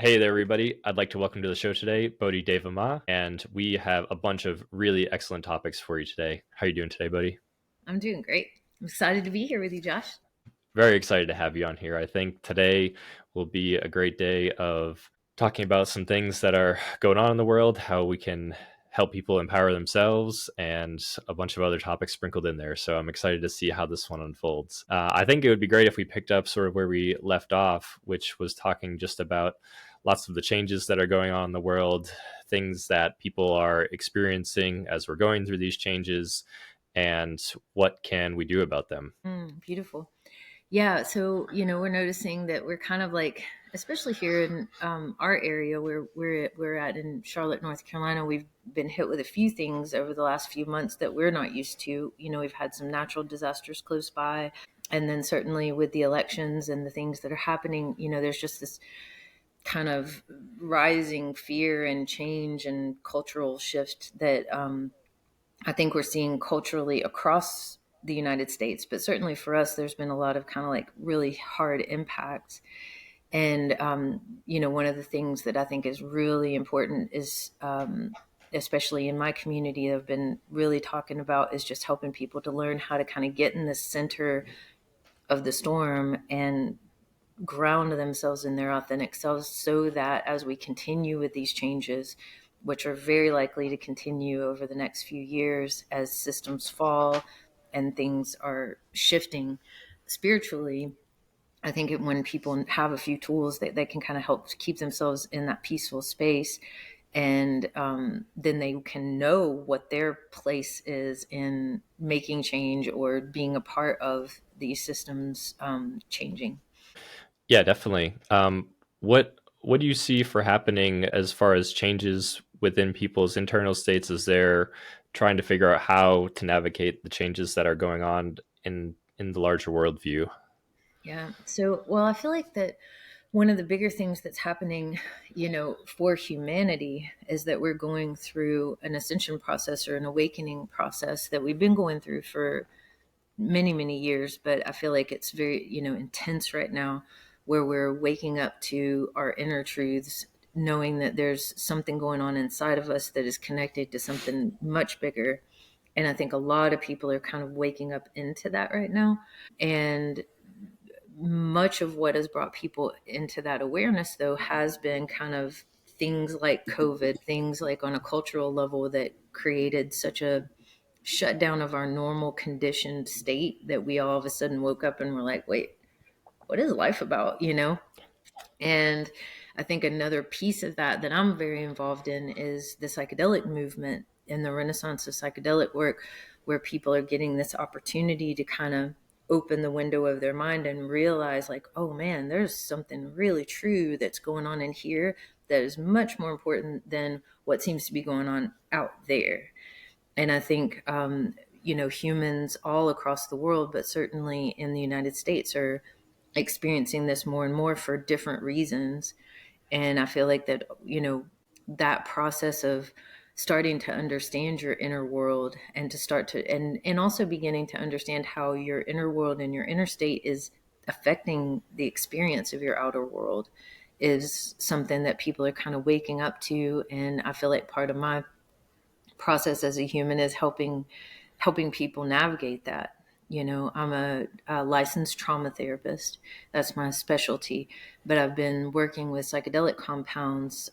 Hey there, everybody. I'd like to welcome to the show today, Bodhi Deva Ma, and we have a bunch of really excellent topics for you today. How are you doing today, Bodhi? I'm doing great. I'm excited to be here with you, Josh. Very excited to have you on here. I think today will be a great day of talking about some things that are going on in the world, how we can help people empower themselves, and a bunch of other topics sprinkled in there. So I'm excited to see how this one unfolds. I think it would be great if we picked up sort of where we left off, which was talking just about lots of the changes that are going on in the world, things that people are experiencing as we're going through these changes, and what can we do about them. Beautiful. Yeah, so we're noticing that we're kind of like, especially here in our area where we're at in Charlotte, North Carolina, we've been hit with a few things over the last few months that we're not used to. We've had some natural disasters close by, and then certainly with the elections and the things that are happening, there's just this kind of rising fear and change and cultural shift that I think we're seeing culturally across the United States, but certainly for us, there's been a lot of kind of like really hard impacts. And, one of the things that I think is really important is, especially in my community, I've been really talking about is just helping people to learn how to kind of get in the center of the storm and ground themselves in their authentic selves so that as we continue with these changes, which are very likely to continue over the next few years as systems fall and things are shifting spiritually, I think when people have a few tools that they can kind of help keep themselves in that peaceful space, and then they can know what their place is in making change or being a part of these systems changing. Yeah, definitely. What do you see for happening as far as changes within people's internal states as they're trying to figure out how to navigate the changes that are going on in the larger worldview? Yeah. So, well, I feel like that one of the bigger things that's happening, for humanity is that we're going through an ascension process or an awakening process that we've been going through for many, many years. But I feel like it's very, intense right now where we're waking up to our inner truths, knowing that there's something going on inside of us that is connected to something much bigger. And I think a lot of people are kind of waking up into that right now. And much of what has brought people into that awareness, though, has been kind of things like COVID, things like on a cultural level that created such a shutdown of our normal conditioned state that we all of a sudden woke up and were like, wait, what is life about? And I think another piece of that I'm very involved in is the psychedelic movement and the renaissance of psychedelic work, where people are getting this opportunity to kind of open the window of their mind and realize, like, oh man, there's something really true that's going on in here that is much more important than what seems to be going on out there. And I think, humans all across the world, but certainly in the United States, are experiencing this more and more for different reasons. And I feel like that, that process of starting to understand your inner world and to start to, and also beginning to understand how your inner world and your inner state is affecting the experience of your outer world is something that people are kind of waking up to. And I feel like part of my process as a human is helping people navigate that. I'm a licensed trauma therapist. That's my specialty. But I've been working with psychedelic compounds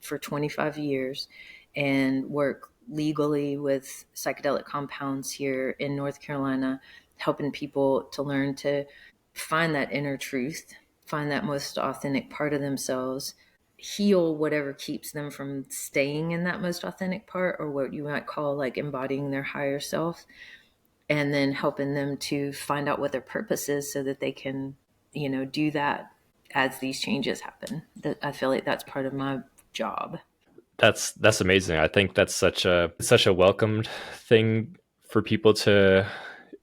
for 25 years and work legally with psychedelic compounds here in North Carolina, helping people to learn to find that inner truth, find that most authentic part of themselves, heal whatever keeps them from staying in that most authentic part, or what you might call like embodying their higher self, and then helping them to find out what their purpose is so that they can, do that as these changes happen. That I feel like that's part of my job. That's amazing. I think that's such a welcomed thing for people to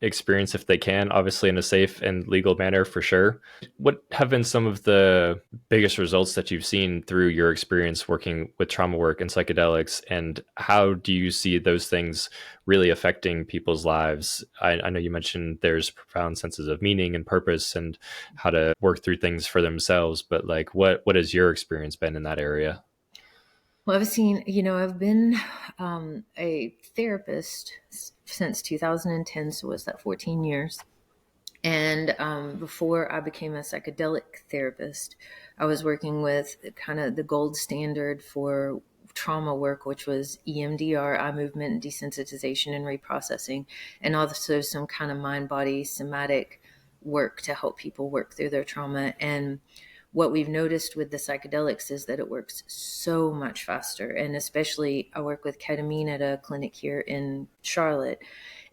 experience if they can, obviously in a safe and legal manner for sure. What have been some of the biggest results that you've seen through your experience working with trauma work and psychedelics? And how do you see those things really affecting people's lives? I know you mentioned there's profound senses of meaning and purpose and how to work through things for themselves, but like what has your experience been in that area? Well, I've seen, I've been a therapist since 2010, so what's that, 14 years? And before I became a psychedelic therapist, I was working with kind of the gold standard for trauma work, which was EMDR, eye movement desensitization and reprocessing, and also some kind of mind body somatic work to help people work through their trauma. And what we've noticed with the psychedelics is that it works so much faster. And especially, I work with ketamine at a clinic here in Charlotte.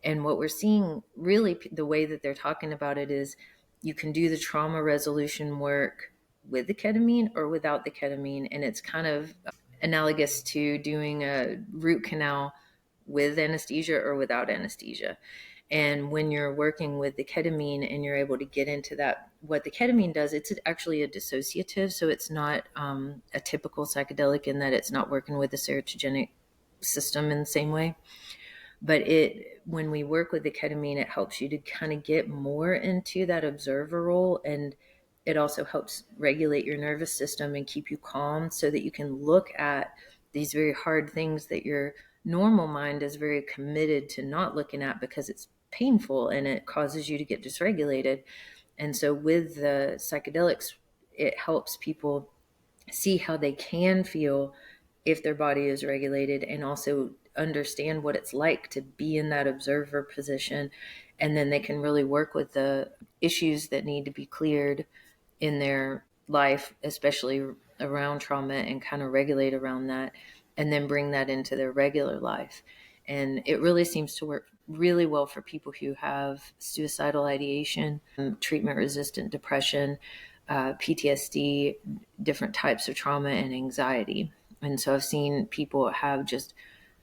And what we're seeing, really, the way that they're talking about it is you can do the trauma resolution work with the ketamine or without the ketamine. And it's kind of analogous to doing a root canal with anesthesia or without anesthesia. And when you're working with the ketamine and you're able to get into that, what the ketamine does, it's actually a dissociative. So it's not a typical psychedelic in that it's not working with the serotogenic system in the same way. But when we work with the ketamine, it helps you to kind of get more into that observer role. And it also helps regulate your nervous system and keep you calm so that you can look at these very hard things that your normal mind is very committed to not looking at because it's painful and it causes you to get dysregulated. And so with the psychedelics, it helps people see how they can feel if their body is regulated, and also understand what it's like to be in that observer position. And then they can really work with the issues that need to be cleared in their life, especially around trauma, and kind of regulate around that, and then bring that into their regular life. And it really seems to work really well for people who have suicidal ideation, treatment resistant depression, PTSD, different types of trauma, and anxiety. And so I've seen people have just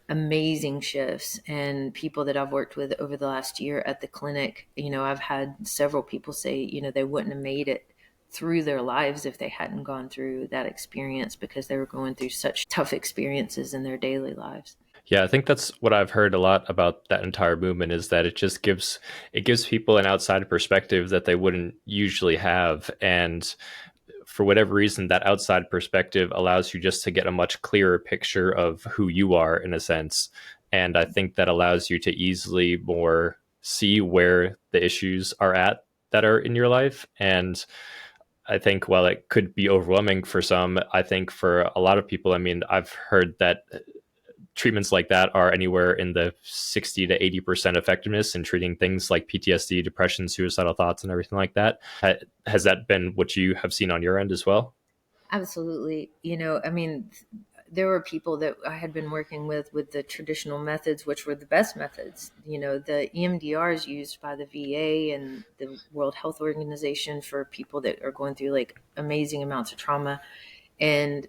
amazing shifts. And people that I've worked with over the last year at the clinic, I've had several people say, they wouldn't have made it through their lives if they hadn't gone through that experience, because they were going through such tough experiences in their daily lives. Yeah, I think that's what I've heard a lot about that entire movement is that it gives people an outside perspective that they wouldn't usually have. And for whatever reason, that outside perspective allows you just to get a much clearer picture of who you are in a sense. And I think that allows you to easily more see where the issues are at that are in your life. And I think while it could be overwhelming for some, I think for a lot of people, I mean, I've heard that treatments like that are anywhere in the 60 to 80% effectiveness in treating things like PTSD, depression, suicidal thoughts, and everything like that. Has that been what you have seen on your end as well? Absolutely. I mean, there were people that I had been working with the traditional methods, which were the best methods. The EMDR is used by the VA and the World Health Organization for people that are going through like amazing amounts of trauma. And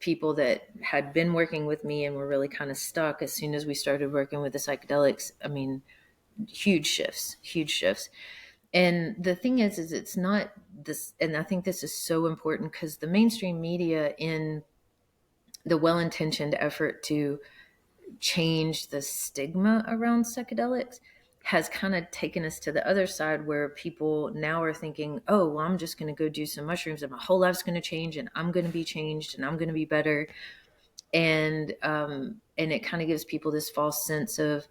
people that had been working with me and were really kind of stuck, as soon as we started working with the psychedelics, I mean, huge shifts, huge shifts. And the thing is it's not this, and I think this is so important, because the mainstream media, in the well-intentioned effort to change the stigma around psychedelics, has kind of taken us to the other side, where people now are thinking, oh, well, I'm just going to go do some mushrooms and my whole life's going to change and I'm going to be changed and I'm going to be better. And it kind of gives people this false sense of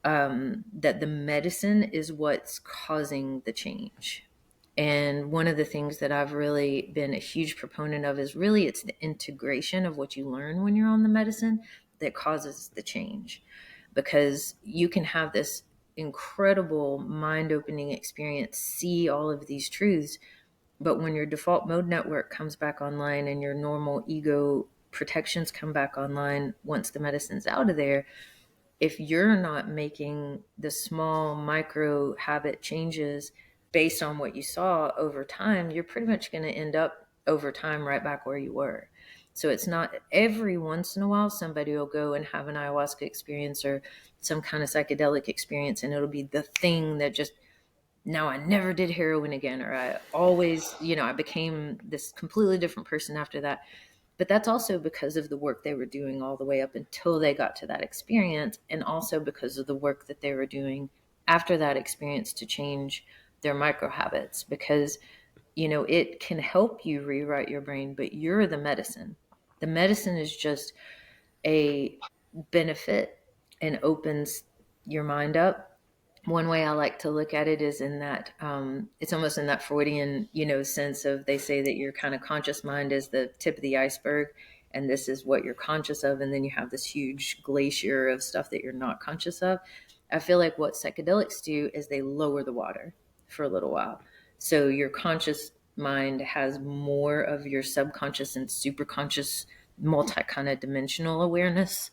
that the medicine is what's causing the change. And one of the things that I've really been a huge proponent of is really it's the integration of what you learn when you're on the medicine that causes the change. Because you can have this incredible mind opening experience, see all of these truths, but when your default mode network comes back online and your normal ego protections come back online once the medicine's out of there, if you're not making the small micro habit changes based on what you saw over time, you're pretty much going to end up over time right back where you were. So it's not every once in a while somebody will go and have an ayahuasca experience or some kind of psychedelic experience, and it'll be the thing that just, now I never did heroin again, or I always, I became this completely different person after that. But that's also because of the work they were doing all the way up until they got to that experience, and also because of the work that they were doing after that experience to change their micro habits. Because, it can help you rewrite your brain, but you're the medicine. The medicine is just a benefit and opens your mind up. One way I like to look at it is in that it's almost in that Freudian, sense of, they say that your kind of conscious mind is the tip of the iceberg, and this is what you're conscious of, and then you have this huge glacier of stuff that you're not conscious of. I feel like what psychedelics do is they lower the water for a little while, so your conscious mind has more of your subconscious and superconscious multi kind of dimensional awareness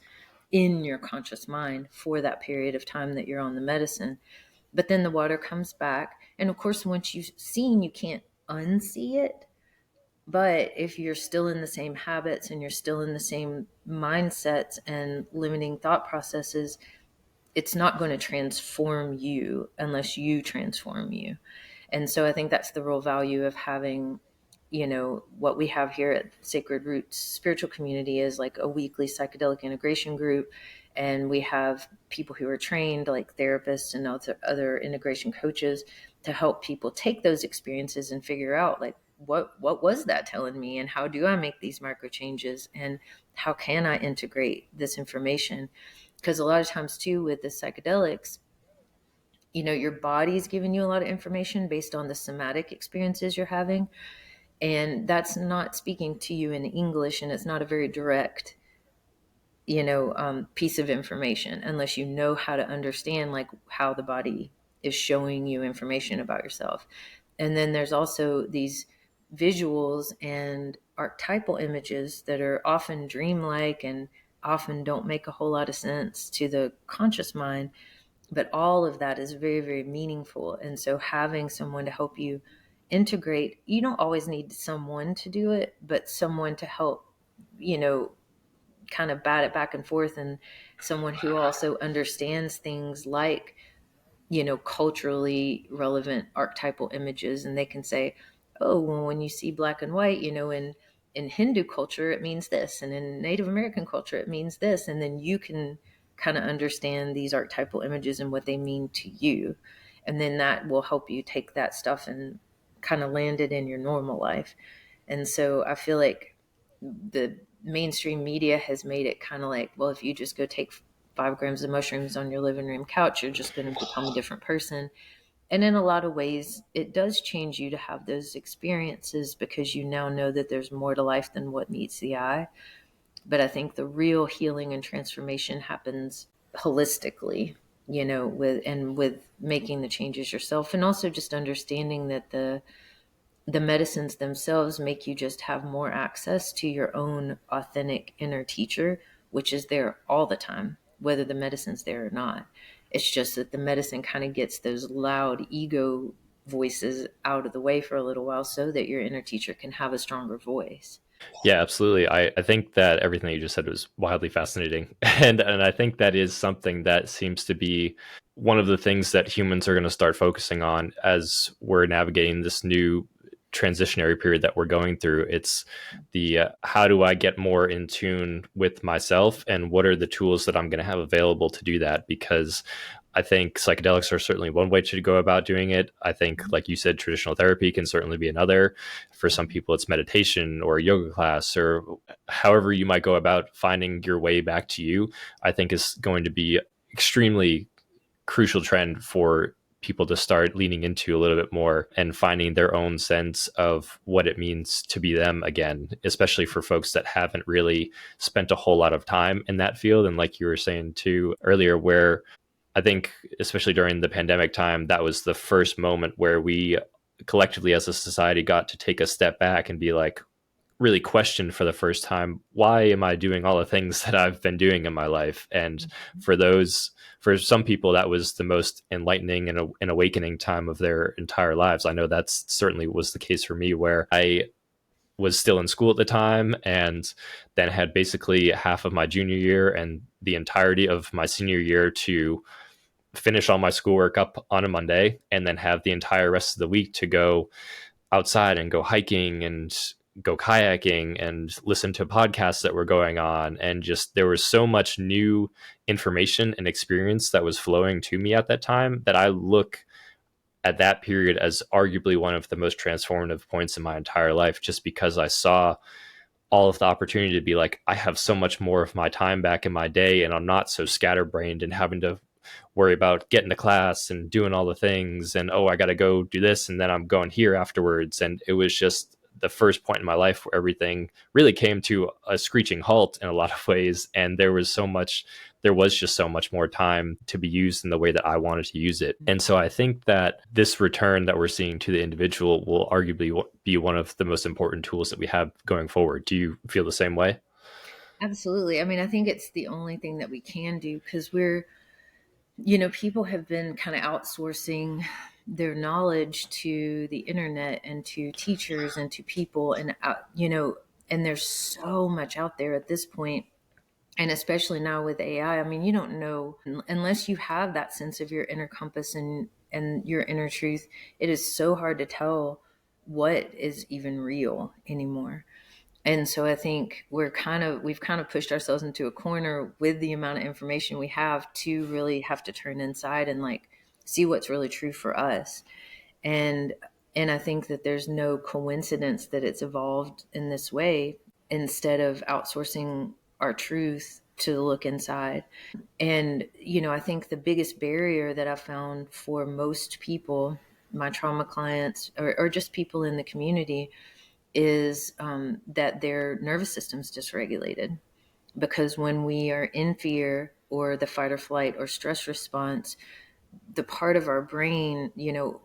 in your conscious mind for that period of time that you're on the medicine. But then the water comes back. And of course, once you've seen, you can't unsee it. But if you're still in the same habits and you're still in the same mindsets and limiting thought processes, it's not going to transform you unless you transform you. And so I think that's the real value of having, what we have here at Sacred Roots Spiritual Community is like a weekly psychedelic integration group. And we have people who are trained, like therapists and other integration coaches, to help people take those experiences and figure out, like, what was that telling me, and how do I make these micro changes, and how can I integrate this information? Because a lot of times too with the psychedelics, your body's giving you a lot of information based on the somatic experiences you're having, and that's not speaking to you in English, and it's not a very direct piece of information unless you know how to understand, like, how the body is showing you information about yourself. And then there's also these visuals and archetypal images that are often dreamlike and often don't make a whole lot of sense to the conscious mind, but all of that is very, very meaningful. And so having someone to help you integrate, you don't always need someone to do it, but someone to help, kind of bat it back and forth, and someone who also understands things like, culturally relevant archetypal images. And they can say, oh, well, when you see black and white, in Hindu culture, it means this. And in Native American culture, it means this. And then you can kind of understand these archetypal images and what they mean to you. And then that will help you take that stuff and kind of land it in your normal life. And so I feel like the mainstream media has made it kind of like, well, if you just go take 5 grams of mushrooms on your living room couch, you're just going to become a different person. And in a lot of ways, it does change you to have those experiences, because you now know that there's more to life than what meets the eye. But I think the real healing and transformation happens holistically, with making the changes yourself, and also just understanding that the medicines themselves make you just have more access to your own authentic inner teacher, which is there all the time, whether the medicine's there or not. It's just that the medicine kind of gets those loud ego voices out of the way for a little while so that your inner teacher can have a stronger voice. Yeah, absolutely. I think that everything that you just said was wildly fascinating. And I think that is something that seems to be one of the things that humans are going to start focusing on as we're navigating this new transitionary period that we're going through. It's the how do I get more in tune with myself, and what are the tools that I'm going to have available to do that? Because I think psychedelics are certainly one way to go about doing it. I think, like you said, traditional therapy can certainly be another. For some people, it's meditation or a yoga class, or however you might go about finding your way back to you, I think is going to be extremely crucial trend for people to start leaning into a little bit more and finding their own sense of what it means to be them again, especially for folks that haven't really spent a whole lot of time in that field. And like you were saying too earlier, where I think, especially during the pandemic time, that was the first moment where we collectively as a society got to take a step back and be like, really question for the first time, why am I doing all the things that I've been doing in my life? And for some people, that was the most enlightening and awakening time of their entire lives. I know that's certainly was the case for me, where I was still in school at the time, and then had basically half of my junior year and the entirety of my senior year to finish all my schoolwork up on a Monday, and then have the entire rest of the week to go outside and go hiking and go kayaking and listen to podcasts that were going on. And just there was so much new information and experience that was flowing to me at that time that I look at that period as arguably one of the most transformative points in my entire life, just because I saw all of the opportunity to be like, I have so much more of my time back in my day, and I'm not so scatterbrained and having to worry about getting to class and doing all the things, and oh, I got to go do this and then I'm going here afterwards. And it was just the first point in my life where everything really came to a screeching halt in a lot of ways, and there was just so much more time to be used in the way that I wanted to use it. And so I think that this return that we're seeing to the individual will arguably be one of the most important tools that we have going forward. Do you feel the same way? Absolutely. I mean, I think it's the only thing that we can do, because people have been kind of outsourcing their knowledge to the internet and to teachers and to people, and and there's so much out there at this point. And especially now with AI, I mean, you don't know unless you have that sense of your inner compass and your inner truth. It is so hard to tell what is even real anymore. And so I think we've kind of pushed ourselves into a corner with the amount of information we have to really have to turn inside and like see what's really true for us. And and I think that there's no coincidence that it's evolved in this way, instead of outsourcing our truth to look inside. And I think the biggest barrier that I found for most people, my trauma clients, or just people in the community, is that their nervous system's dysregulated. Because when we are in fear or the fight or flight or stress response, the part of our brain,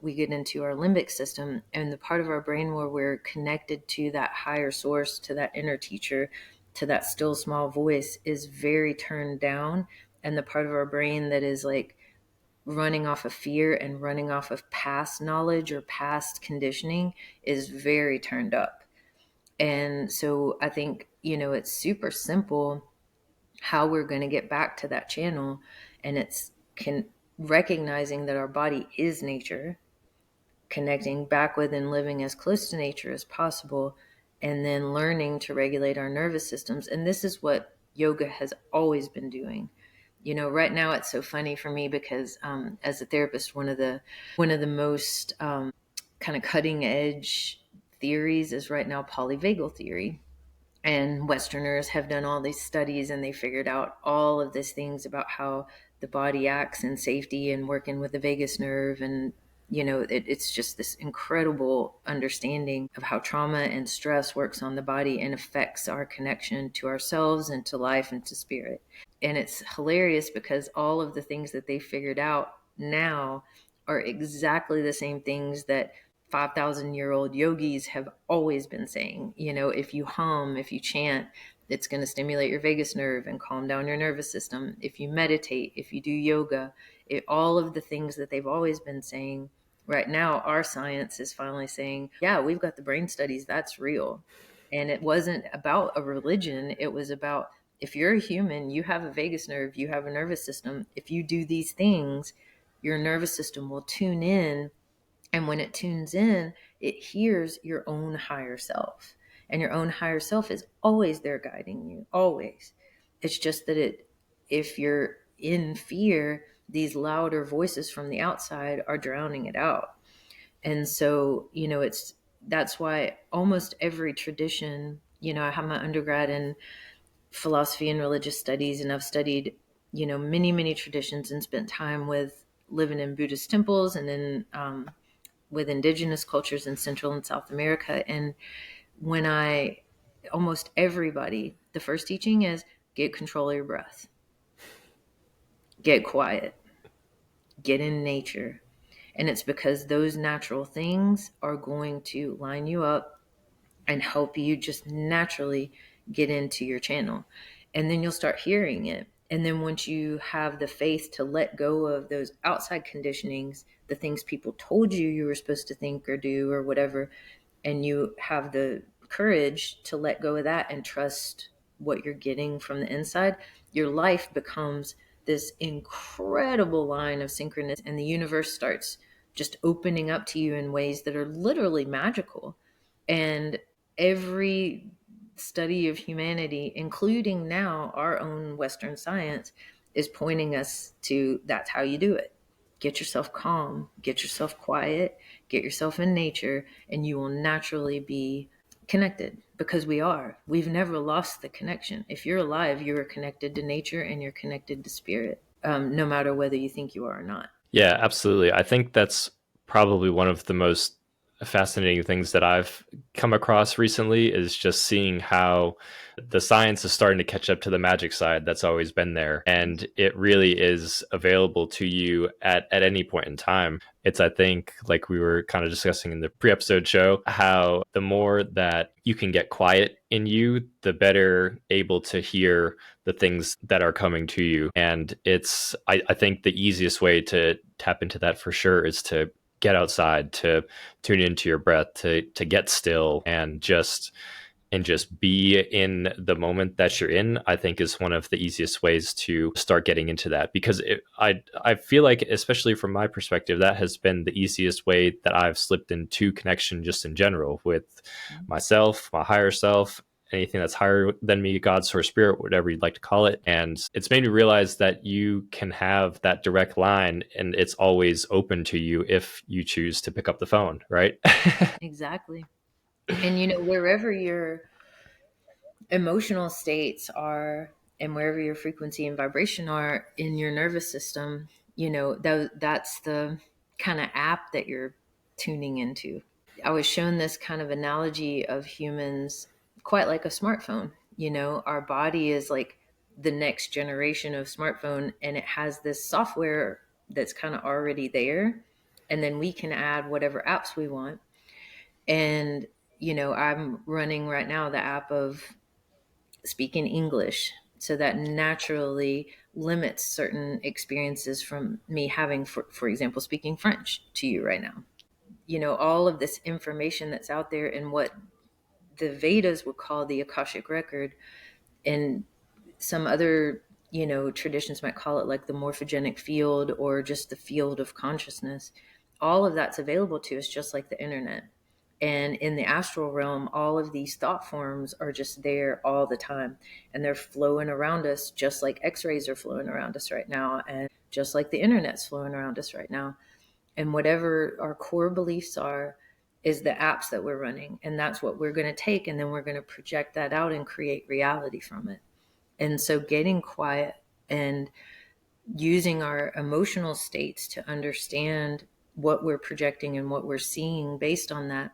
we get into our limbic system, and the part of our brain where we're connected to that higher source, to that inner teacher, to that still small voice, is very turned down. And the part of our brain that is like running off of fear and running off of past knowledge or past conditioning is very turned up. And so I think, it's super simple how we're going to get back to that channel. And it's recognizing that our body is nature, connecting back with and living as close to nature as possible, and then learning to regulate our nervous systems. And this is what yoga has always been doing. Right now it's so funny for me because as a therapist, one of the most kind of cutting edge theories is right now polyvagal theory. And Westerners have done all these studies, and they figured out all of these things about how the body acts in safety and working with the vagus nerve. And it's just this incredible understanding of how trauma and stress works on the body and affects our connection to ourselves and to life and to spirit. And it's hilarious because all of the things that they figured out now are exactly the same things that 5,000-year-old yogis have always been saying. If you hum, if you chant, it's going to stimulate your vagus nerve and calm down your nervous system. If you meditate, if you do yoga, all of the things that they've always been saying, right now our science is finally saying, yeah, we've got the brain studies, that's real. And it wasn't about a religion. It was about, if you're a human, you have a vagus nerve, you have a nervous system. If you do these things, your nervous system will tune in. And when it tunes in, it hears your own higher self. And your own higher self is always there guiding you, always. It's just that if you're in fear, these louder voices from the outside are drowning it out. And so, that's why almost every tradition, I have my undergrad in philosophy and religious studies, and I've studied, many, many traditions and spent time with living in Buddhist temples and in with indigenous cultures in Central and South America. And almost everybody, the first teaching is get control of your breath, get quiet, get in nature. And it's because those natural things are going to line you up and help you just naturally get into your channel. And then you'll start hearing it. And then once you have the faith to let go of those outside conditionings, the things people told you you were supposed to think or do or whatever, and you have the courage to let go of that and trust what you're getting from the inside, your life becomes this incredible line of synchronous, and the universe starts just opening up to you in ways that are literally magical. And every study of humanity, including now our own Western science, is pointing us to that's how you do it. Get yourself calm, get yourself quiet, get yourself in nature, and you will naturally be connected, because we've never lost the connection. If you're alive, you are connected to nature and you're connected to spirit, no matter whether you think you are or not. Yeah, absolutely. I think that's probably one of the most fascinating things that I've come across recently is just seeing how the science is starting to catch up to the magic side that's always been there. And it really is available to you at any point in time. It's, I think, like we were kind of discussing in the pre-episode show, how the more that you can get quiet in you, the better able to hear the things that are coming to you. And it's, I think the easiest way to tap into that for sure is to get outside, to tune into your breath, to get still and just be in the moment that you're in. I think is one of the easiest ways to start getting into that, because I feel like, especially from my perspective, that has been the easiest way that I've slipped into connection just in general with myself, my higher self, anything that's higher than me, God, source, spirit, whatever you'd like to call it. And it's made me realize that you can have that direct line and it's always open to you if you choose to pick up the phone, right? Exactly. And wherever your emotional states are and wherever your frequency and vibration are in your nervous system, that's the kind of app that you're tuning into. I was shown this kind of analogy of humans quite like a smartphone. Our body is like the next generation of smartphone, and it has this software that's kind of already there. And then we can add whatever apps we want. And, I'm running right now the app of speaking English. So that naturally limits certain experiences from me having, for example, speaking French to you right now. All of this information that's out there and what the Vedas would call the Akashic record, and some other, traditions might call it like the morphogenic field or just the field of consciousness. All of that's available to us just like the internet. And in the astral realm, all of these thought forms are just there all the time. And they're flowing around us just like x-rays are flowing around us right now. And just like the internet's flowing around us right now. And whatever our core beliefs are is the apps that we're running. And that's what we're going to take. And then we're going to project that out and create reality from it. And so getting quiet and using our emotional states to understand what we're projecting and what we're seeing based on that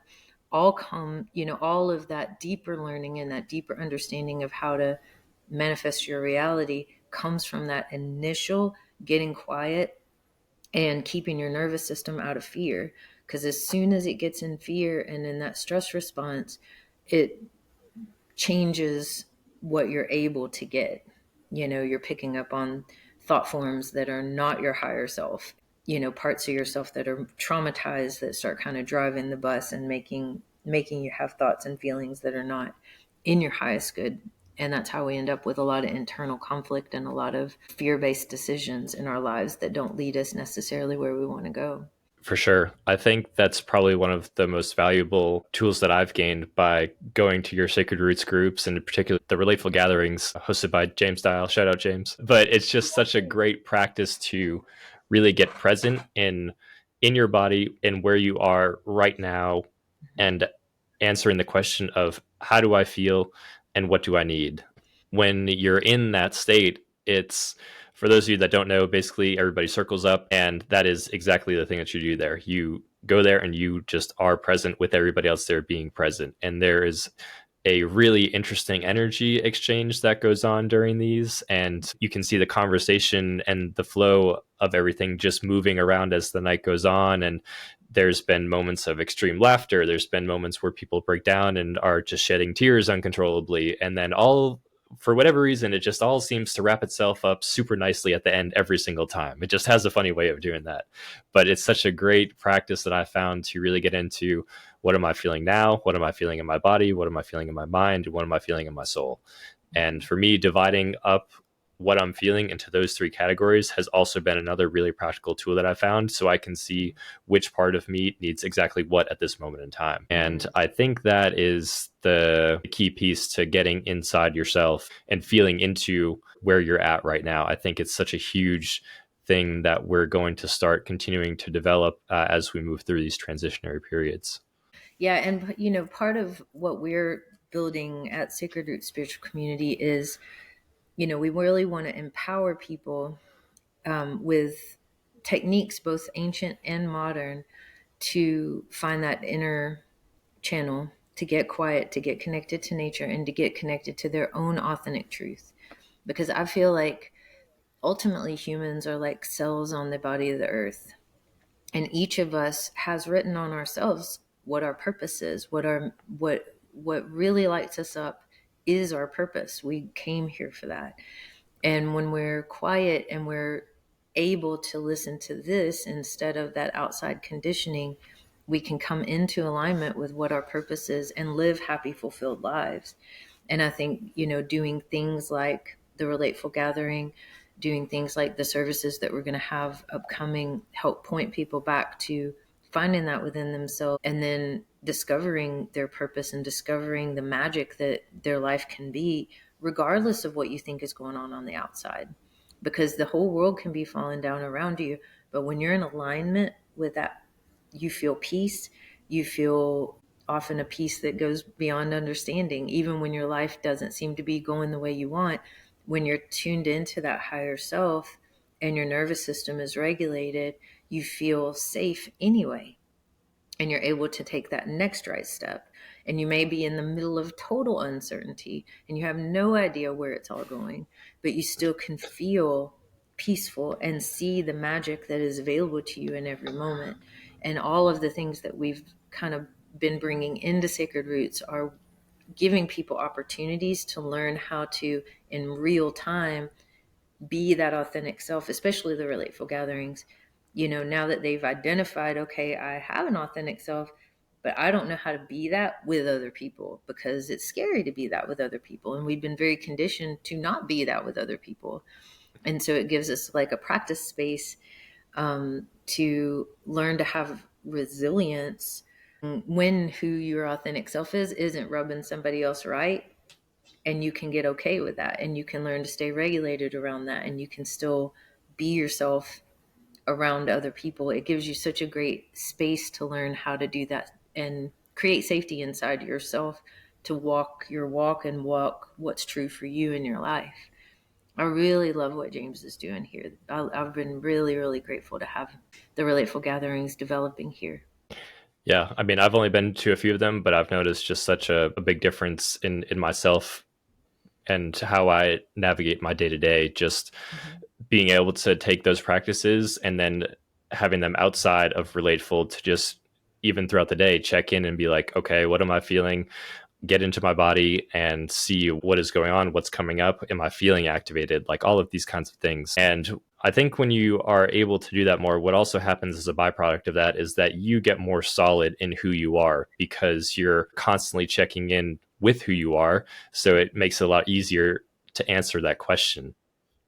all of that deeper learning and that deeper understanding of how to manifest your reality comes from that initial getting quiet and keeping your nervous system out of fear. Because as soon as it gets in fear and in that stress response, it changes what you're able to get. You're picking up on thought forms that are not your higher self, parts of yourself that are traumatized that start kind of driving the bus and making you have thoughts and feelings that are not in your highest good. And that's how we end up with a lot of internal conflict and a lot of fear-based decisions in our lives that don't lead us necessarily where we want to go. For sure. I think that's probably one of the most valuable tools that I've gained by going to your Sacred Roots groups, and in particular the Relateful Gatherings hosted by James Dial. Shout out, James. But it's just such a great practice to really get present in your body and where you are right now, and answering the question of how do I feel and what do I need? When you're in that state, it's, for those of you that don't know, basically everybody circles up, and that is exactly the thing that you do there. You go there and you just are present with everybody else there being present. And there is a really interesting energy exchange that goes on during these. And you can see the conversation and the flow of everything just moving around as the night goes on. And there's been moments of extreme laughter. There's been moments where people break down and are just shedding tears uncontrollably. And then for whatever reason, it just all seems to wrap itself up super nicely at the end every single time. It just has a funny way of doing that. But it's such a great practice that I found to really get into what am I feeling now? What am I feeling in my body? What am I feeling in my mind? And what am I feeling in my soul? And for me, dividing up what I'm feeling into those three categories has also been another really practical tool that I found, so I can see which part of me needs exactly what at this moment in time. And I think that is the key piece to getting inside yourself and feeling into where you're at right now. I think it's such a huge thing that we're going to start continuing to develop as we move through these transitionary periods. Yeah, and part of what we're building at Sacred Root Spiritual Community is, we really want to empower people with techniques, both ancient and modern, to find that inner channel, to get quiet, to get connected to nature, and to get connected to their own authentic truth. Because I feel like ultimately humans are like cells on the body of the earth. And each of us has written on ourselves what our purpose is, what really lights us up is our purpose. We came here for that. And when we're quiet and we're able to listen to this instead of that outside conditioning, we can come into alignment with what our purpose is and live happy, fulfilled lives. And I think, doing things like the Relateful Gathering, doing things like the services that we're going to have upcoming, help point people back to finding that within themselves, and then discovering their purpose and discovering the magic that their life can be, regardless of what you think is going on the outside. Because the whole world can be falling down around you. But when you're in alignment with that, you feel peace, you feel often a peace that goes beyond understanding, even when your life doesn't seem to be going the way you want. When you're tuned into that higher self and your nervous system is regulated, you feel safe anyway. And you're able to take that next right step. And you may be in the middle of total uncertainty and you have no idea where it's all going, but you still can feel peaceful and see the magic that is available to you in every moment. And all of the things that we've kind of been bringing into Sacred Roots are giving people opportunities to learn how to, in real time, be that authentic self, especially the Relateful Gatherings. Now that they've identified, okay, I have an authentic self, but I don't know how to be that with other people because it's scary to be that with other people. And we've been very conditioned to not be that with other people. And so it gives us like a practice space to learn to have resilience when who your authentic self is isn't rubbing somebody else right. And you can get okay with that, and you can learn to stay regulated around that, and you can still be yourself around other people. It gives you such a great space to learn how to do that and create safety inside yourself to walk your walk and walk what's true for you in your life. I really love what James is doing here. I've been really, really grateful to have the Relateful Gatherings developing here. Yeah, I mean, I've only been to a few of them, but I've noticed just such a big difference in myself and how I navigate my day to day. Just being able to take those practices and then having them outside of Relateful to just even throughout the day check in and be like, okay, what am I feeling? Get into my body and see what is going on, what's coming up, am I feeling activated, like all of these kinds of things. And I think when you are able to do that more, what also happens as a byproduct of that is that you get more solid in who you are because you're constantly checking in with who you are. So it makes it a lot easier to answer that question.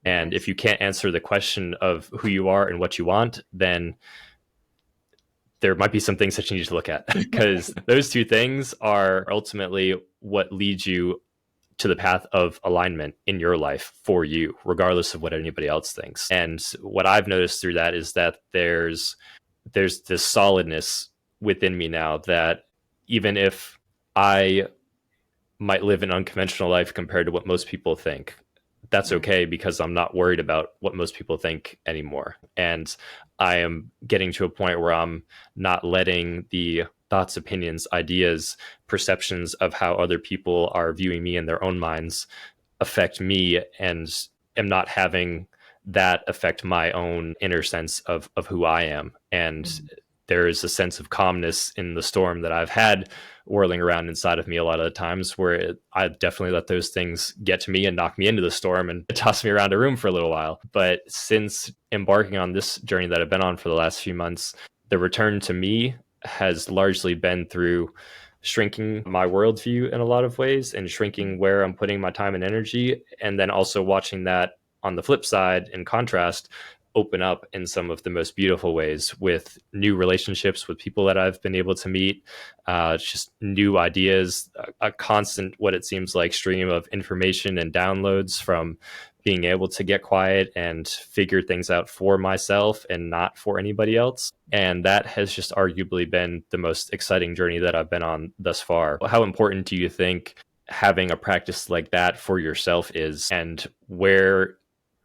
And if you can't answer the question of who you are and what you want, then there might be some things that you need to look at because those two things are ultimately what leads you to the path of alignment in your life for you, regardless of what anybody else thinks. And what I've noticed through that is that there's this solidness within me now that even if I might live an unconventional life compared to what most people think, that's okay because I'm not worried about what most people think anymore. And I am getting to a point where I'm not letting the thoughts, opinions, ideas, perceptions of how other people are viewing me in their own minds affect me, and am not having that affect my own inner sense of who I am. And there is a sense of calmness in the storm that I've had whirling around inside of me a lot of the times where I definitely let those things get to me and knock me into the storm and toss me around a room for a little while. But since embarking on this journey that I've been on for the last few months, the return to me has largely been through shrinking my worldview in a lot of ways and shrinking where I'm putting my time and energy. And then also watching that on the flip side, in contrast, open up in some of the most beautiful ways with new relationships with people that I've been able to meet, just new ideas, a constant, what it seems like, stream of information and downloads from being able to get quiet and figure things out for myself and not for anybody else. And that has just arguably been the most exciting journey that I've been on thus far. How important do you think having a practice like that for yourself is, and where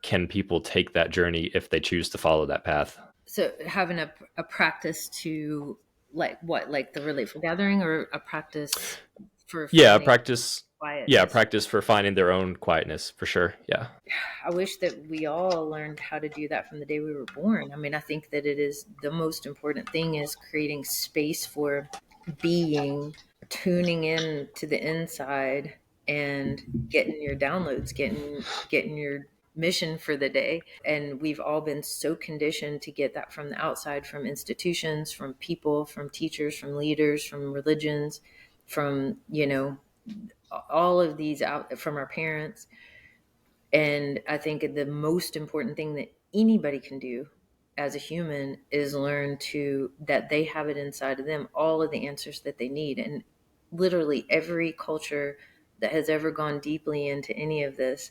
can people take that journey if they choose to follow that path? So having a practice to, like what, like the Relateful Gathering, or a practice for Yeah, finding practice. Yeah, quietness? practice for finding their own quietness, for sure. Yeah. I wish that we all learned how to do that from the day we were born. I mean, I think that it is the most important thing, is creating space for being, tuning in to the inside and getting your downloads, getting your mission for the day. And we've all been so conditioned to get that from the outside, from institutions, from people, from teachers, from leaders, from religions, from, all of these, out from our parents. And I think the most important thing that anybody can do as a human is learn to that they have it inside of them, all of the answers that they need. And literally every culture that has ever gone deeply into any of this,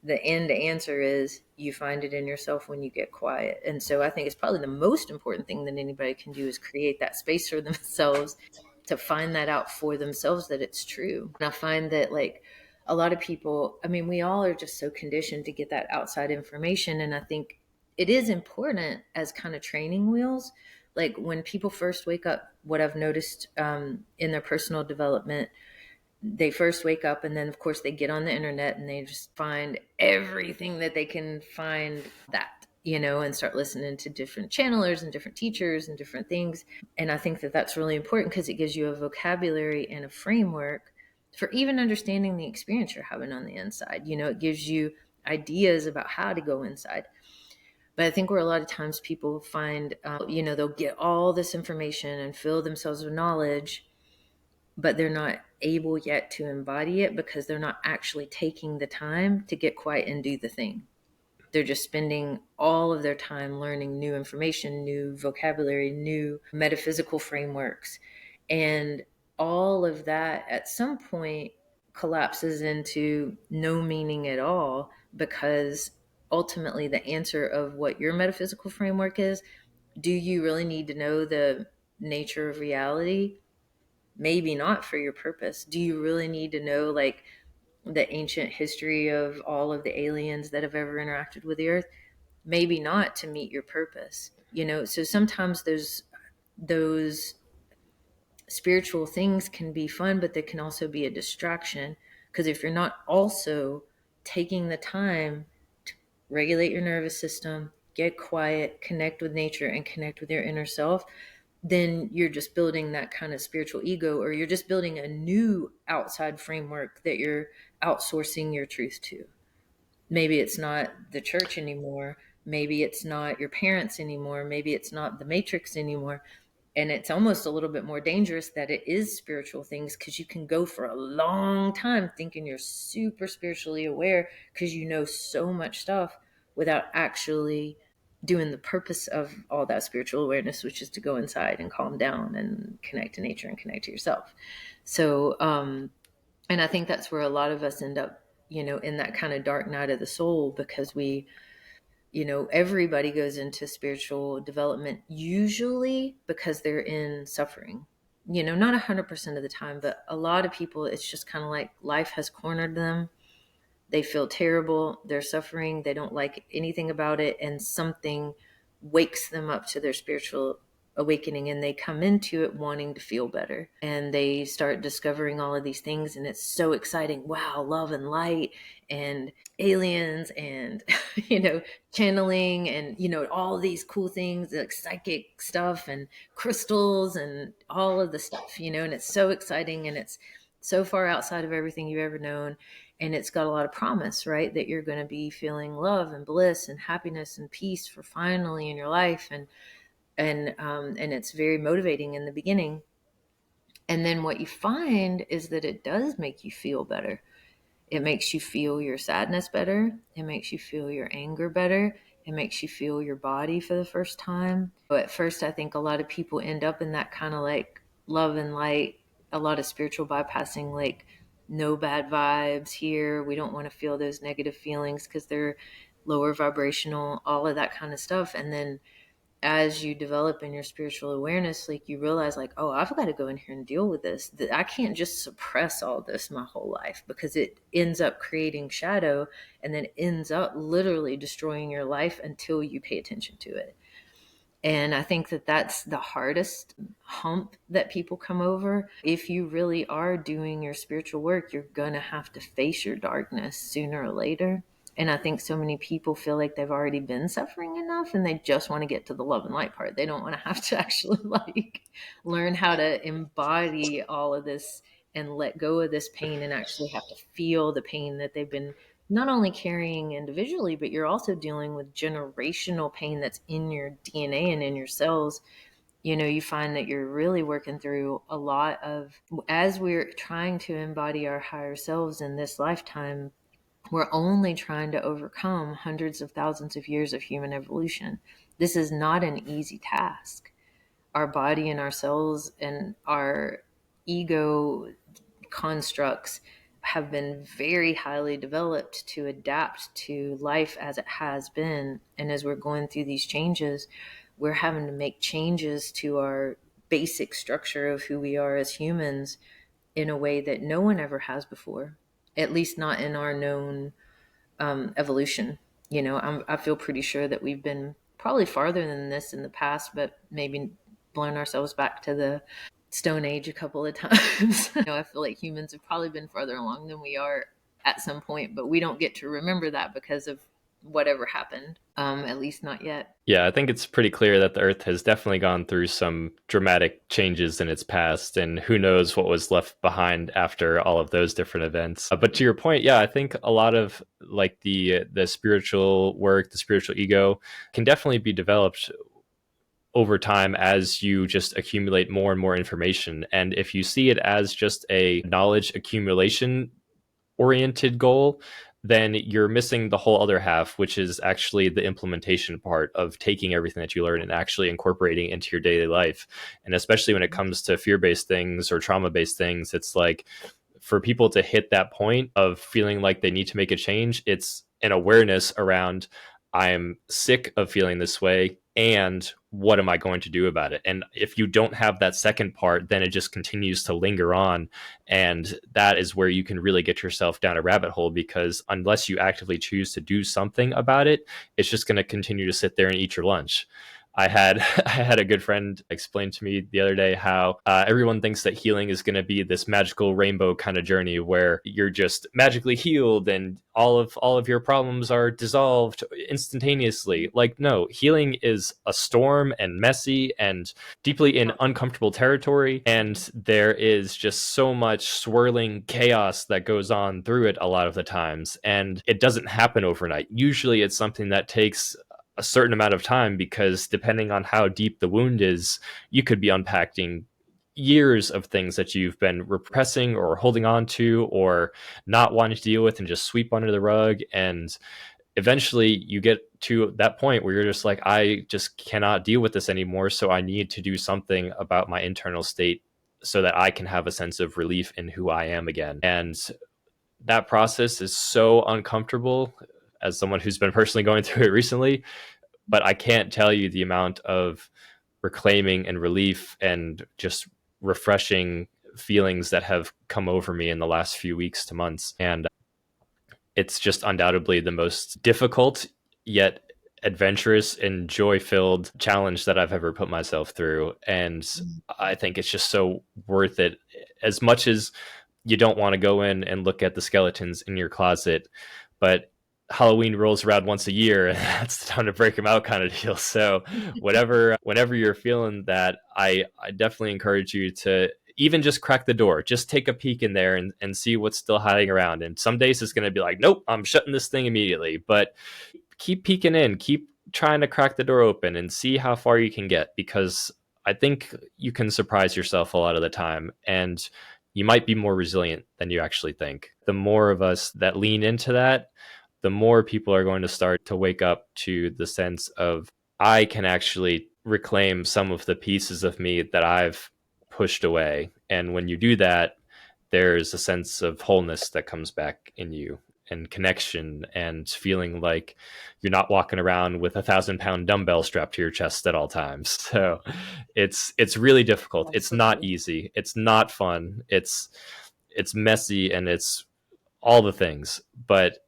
the end answer is you find it in yourself when you get quiet. And so I think it's probably the most important thing that anybody can do, is create that space for themselves to find that out for themselves, that it's true. And I find that, like, a lot of people, I mean, we all are just so conditioned to get that outside information. And I think it is important as kind of training wheels. Like when people first wake up, what I've noticed in their personal development, they first wake up, and then of course they get on the internet and they just find everything that they can find, that, and start listening to different channelers and different teachers and different things. And I think that that's really important, because it gives you a vocabulary and a framework for even understanding the experience you're having on the inside. It gives you ideas about how to go inside. But I think where a lot of times people find, they'll get all this information and fill themselves with knowledge, but they're not able yet to embody it, because they're not actually taking the time to get quiet and do the thing. They're just spending all of their time learning new information, new vocabulary, new metaphysical frameworks. And all of that at some point collapses into no meaning at all, because ultimately the answer of what your metaphysical framework is, do you really need to know the nature of reality? Maybe not for your purpose. Do you really need to know, like, the ancient history of all of the aliens that have ever interacted with the earth? Maybe not to meet your purpose. So sometimes those spiritual things can be fun, but they can also be a distraction, because if you're not also taking the time to regulate your nervous system, get quiet, connect with nature, and connect with your inner self, then you're just building that kind of spiritual ego, or you're just building a new outside framework that you're outsourcing your truth to. Maybe it's not the church anymore. Maybe it's not your parents anymore. Maybe it's not the matrix anymore. And it's almost a little bit more dangerous that it is spiritual things, because you can go for a long time thinking you're super spiritually aware, because you know so much stuff, without actually doing the purpose of all that spiritual awareness, which is to go inside and calm down and connect to nature and connect to yourself. So, and I think that's where a lot of us end up, in that kind of dark night of the soul, because everybody goes into spiritual development usually because they're in suffering. Not 100% of the time, but a lot of people, it's just kind of like life has cornered them. They feel terrible. They're suffering. They don't like anything about it. And something wakes them up to their spiritual awakening, and they come into it wanting to feel better. And they start discovering all of these things. And it's so exciting. Wow, love and light and aliens and, channeling and, all these cool things, like psychic stuff and crystals and all of the stuff, and it's so exciting, and it's so far outside of everything you've ever known. And it's got a lot of promise, right? That you're going to be feeling love and bliss and happiness and peace for finally in your life. And and it's very motivating in the beginning. And then what you find is that it does make you feel better. It makes you feel your sadness better. It makes you feel your anger better. It makes you feel your body for the first time. But at first, I think a lot of people end up in that kind of like love and light, a lot of spiritual bypassing, like no bad vibes here. We don't want to feel those negative feelings because they're lower vibrational, all of that kind of stuff. And then as you develop in your spiritual awareness, like you realize like, oh, I've got to go in here and deal with this. I can't just suppress all this my whole life, because it ends up creating shadow and then ends up literally destroying your life until you pay attention to it. And I think that that's the hardest hump that people come over. If you really are doing your spiritual work, you're going to have to face your darkness sooner or later. And I think so many people feel like they've already been suffering enough and they just want to get to the love and light part. They don't want to have to actually like learn how to embody all of this and let go of this pain and actually have to feel the pain that they've been not only carrying individually, but you're also dealing with generational pain that's in your DNA and in your cells. You know, you find that you're really working through a lot of, as we're trying to embody our higher selves in this lifetime, we're only trying to overcome hundreds of thousands of years of human evolution. This is not an easy task. Our body and our cells and our ego constructs have been very highly developed to adapt to life as it has been. And as we're going through these changes, we're having to make changes to our basic structure of who we are as humans in a way that no one ever has before, at least not in our known evolution. You know, I feel pretty sure that we've been probably farther than this in the past, but maybe blown ourselves back to the Stone Age a couple of times. You know, I feel like humans have probably been farther along than we are at some point, but we don't get to remember that because of whatever happened, at least not yet. Yeah, I think it's pretty clear that the Earth has definitely gone through some dramatic changes in its past, and who knows what was left behind after all of those different events. But to your point, yeah, I think a lot of like the spiritual work, the spiritual ego, can definitely be developed over time as you just accumulate more and more information. And if you see it as just a knowledge accumulation oriented goal, then you're missing the whole other half, which is actually the implementation part of taking everything that you learn and actually incorporating into your daily life. And especially when it comes to fear-based things or trauma-based things, it's like for people to hit that point of feeling like they need to make a change, it's an awareness around, I'm sick of feeling this way, and what am I going to do about it? And if you don't have that second part, then it just continues to linger on. And that is where you can really get yourself down a rabbit hole, because unless you actively choose to do something about it, it's just going to continue to sit there and eat your lunch. I had I had a good friend explain to me the other day how everyone thinks that healing is going to be this magical rainbow kind of journey where you're just magically healed and all of your problems are dissolved instantaneously. Like, no, healing is a storm and messy and deeply in uncomfortable territory, and there is just so much swirling chaos that goes on through it a lot of the times, and it doesn't happen overnight. Usually it's something that takes a certain amount of time, because depending on how deep the wound is, you could be unpacking years of things that you've been repressing or holding on to or not wanting to deal with and just sweep under the rug. And eventually you get to that point where you're just like, I just cannot deal with this anymore. So I need to do something about my internal state so that I can have a sense of relief in who I am again. And that process is so uncomfortable as someone who's been personally going through it recently, but I can't tell you the amount of reclaiming and relief and just refreshing feelings that have come over me in the last few weeks to months. And it's just undoubtedly the most difficult yet adventurous and joy-filled challenge that I've ever put myself through. And I think it's just so worth it. As much as you don't want to go in and look at the skeletons in your closet, but Halloween rolls around once a year and that's the time to break them out kind of deal. So whenever you're feeling that, I definitely encourage you to even just crack the door, just take a peek in there and see what's still hiding around. And some days it's going to be like, nope, I'm shutting this thing immediately, but keep peeking in, keep trying to crack the door open and see how far you can get, because I think you can surprise yourself a lot of the time, and you might be more resilient than you actually think. The more of us that lean into that, the more people are going to start to wake up to the sense of, I can actually reclaim some of the pieces of me that I've pushed away. And when you do that, there's a sense of wholeness that comes back in you, and connection, and feeling like you're not walking around with 1,000-pound dumbbell strapped to your chest at all times. So it's really difficult. It's not Absolutely. easy. It's not fun. It's messy, and it's all the things. But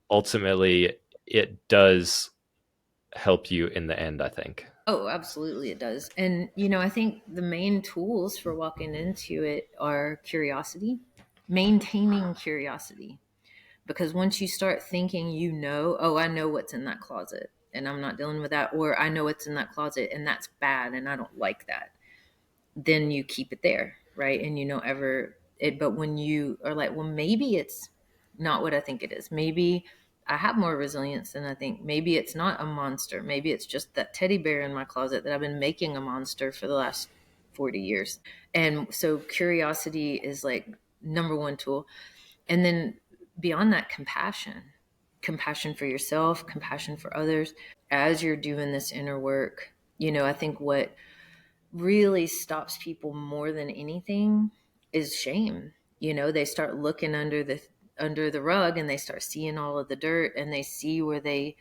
ultimately, it does help you in the end, I think. Oh, absolutely, it does. And, I think the main tools for walking into it are curiosity, maintaining curiosity. Because once you start thinking, oh, I know what's in that closet and I'm not dealing with that, or I know what's in that closet and that's bad and I don't like that, then you keep it there, right? And you don't ever it. But when you are like, well, maybe it's not what I think it is. Maybe I have more resilience than I think. Maybe it's not a monster. Maybe it's just that teddy bear in my closet that I've been making a monster for the last 40 years. And so curiosity is like number one tool. And then beyond that, compassion for yourself, compassion for others. As you're doing this inner work, I think what really stops people more than anything is shame. They start looking under the rug, and they start seeing all of the dirt, and they see where they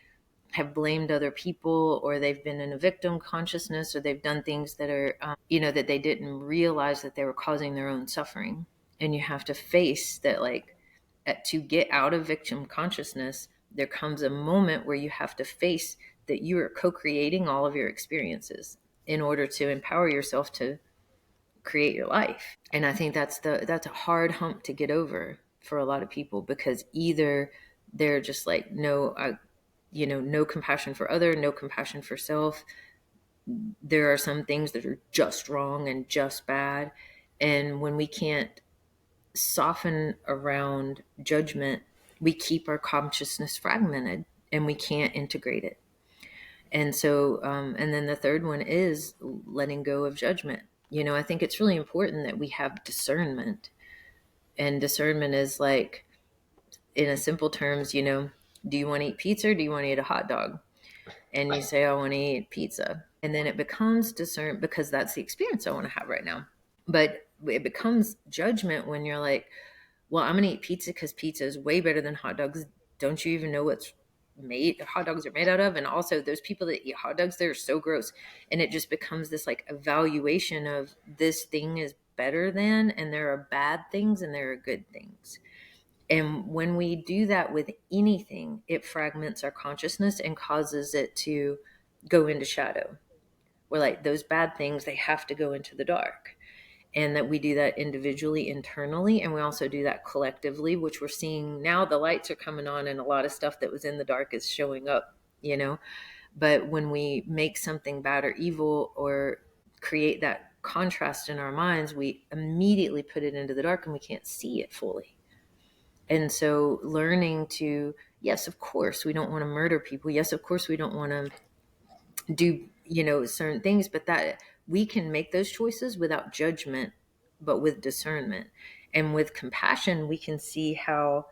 have blamed other people, or they've been in a victim consciousness, or they've done things that are that they didn't realize that they were causing their own suffering. And you have to face that, like, to get out of victim consciousness, there comes a moment where you have to face that you are co-creating all of your experiences in order to empower yourself to create your life. And I think that's a hard hump to get over for a lot of people, because either they're just like, no, no compassion for other, no compassion for self. There are some things that are just wrong and just bad. And when we can't soften around judgment, we keep our consciousness fragmented and we can't integrate it. And so, and then the third one is letting go of judgment. I think it's really important that we have discernment. And discernment is like, in a simple terms, do you want to eat pizza or do you want to eat a hot dog? And you say, I want to eat pizza. And then it becomes discernment because that's the experience I want to have right now. But it becomes judgment when you're like, well, I'm going to eat pizza because pizza is way better than hot dogs. Don't you even know what's hot dogs are made out of? And also, those people that eat hot dogs, they're so gross. And it just becomes this like evaluation of, this thing is better than, and there are bad things and there are good things. And when we do that with anything, it fragments our consciousness and causes it to go into shadow. We're like, those bad things, they have to go into the dark. And that we do that individually, internally, and we also do that collectively, which we're seeing now. The lights are coming on and a lot of stuff that was in the dark is showing up. But when we make something bad or evil, or create that contrast in our minds, we immediately put it into the dark and we can't see it fully. And so learning to, yes, of course, we don't want to murder people. Yes, of course, we don't want to do, certain things, but that we can make those choices without judgment, but with discernment. And with compassion, we can see how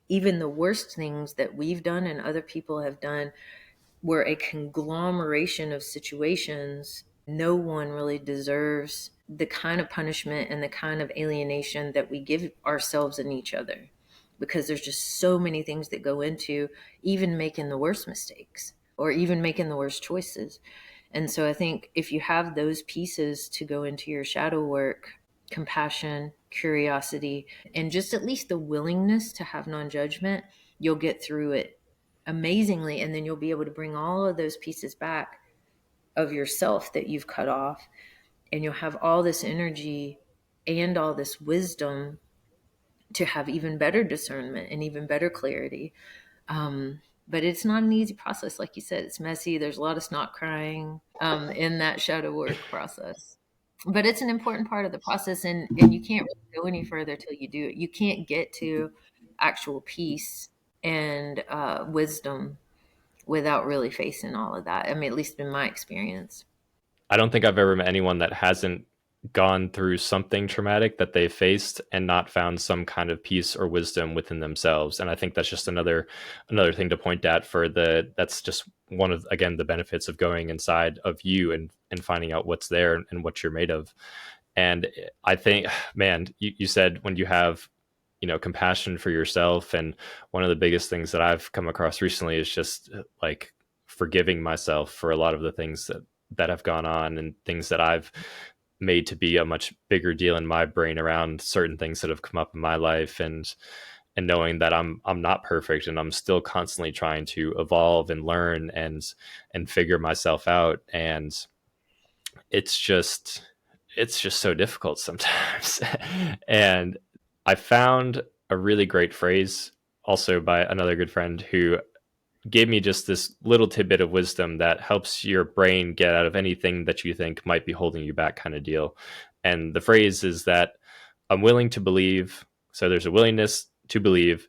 even the worst things that we've done and other people have done were a conglomeration of situations. No one really deserves the kind of punishment and the kind of alienation that we give ourselves and each other, because there's just so many things that go into even making the worst mistakes or even making the worst choices. And so I think if you have those pieces to go into your shadow work, compassion, curiosity, and just at least the willingness to have non-judgment, you'll get through it amazingly. And then you'll be able to bring all of those pieces back of yourself that you've cut off. And you'll have all this energy and all this wisdom to have even better discernment and even better clarity. But it's not an easy process. Like you said, it's messy. There's a lot of snot crying in that shadow work process. But it's an important part of the process. And you can't really go any further till you do it. You can't get to actual peace and wisdom without really facing all of that. I mean, at least in my experience. I don't think I've ever met anyone that hasn't gone through something traumatic that they faced and not found some kind of peace or wisdom within themselves. And I think that's just another thing to point at for that's just one of, again, the benefits of going inside of you and finding out what's there and what you're made of. And I think, man, you said when you have, compassion for yourself, and one of the biggest things that I've come across recently is just like forgiving myself for a lot of the things that have gone on and things that I've made to be a much bigger deal in my brain around certain things that have come up in my life, and knowing that I'm not perfect and I'm still constantly trying to evolve and learn and figure myself out. And it's just it's just so difficult sometimes. And I found a really great phrase also by another good friend who gave me just this little tidbit of wisdom that helps your brain get out of anything that you think might be holding you back, kind of deal. And the phrase is that I'm willing to believe. So there's a willingness to believe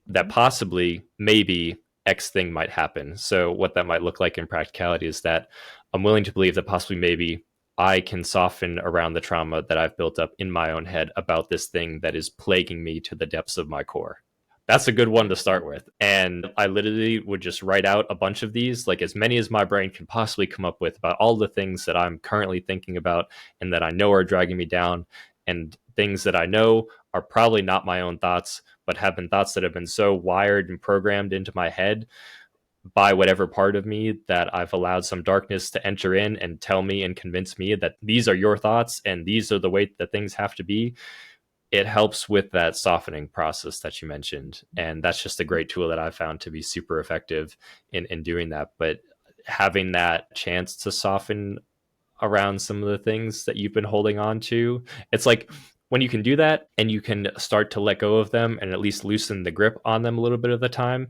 that possibly, maybe X thing might happen. So what that might look like in practicality is that I'm willing to believe that possibly, maybe I can soften around the trauma that I've built up in my own head about this thing that is plaguing me to the depths of my core. That's a good one to start with. And I literally would just write out a bunch of these, like as many as my brain can possibly come up with, about all the things that I'm currently thinking about and that I know are dragging me down, and things that I know are probably not my own thoughts, but have been thoughts that have been so wired and programmed into my head by whatever part of me that I've allowed some darkness to enter in and tell me and convince me that these are your thoughts and these are the way that things have to be. It helps with that softening process that you mentioned. And that's just a great tool that I found to be super effective in doing that. But having that chance to soften around some of the things that you've been holding on to, it's like when you can do that and you can start to let go of them and at least loosen the grip on them a little bit of the time,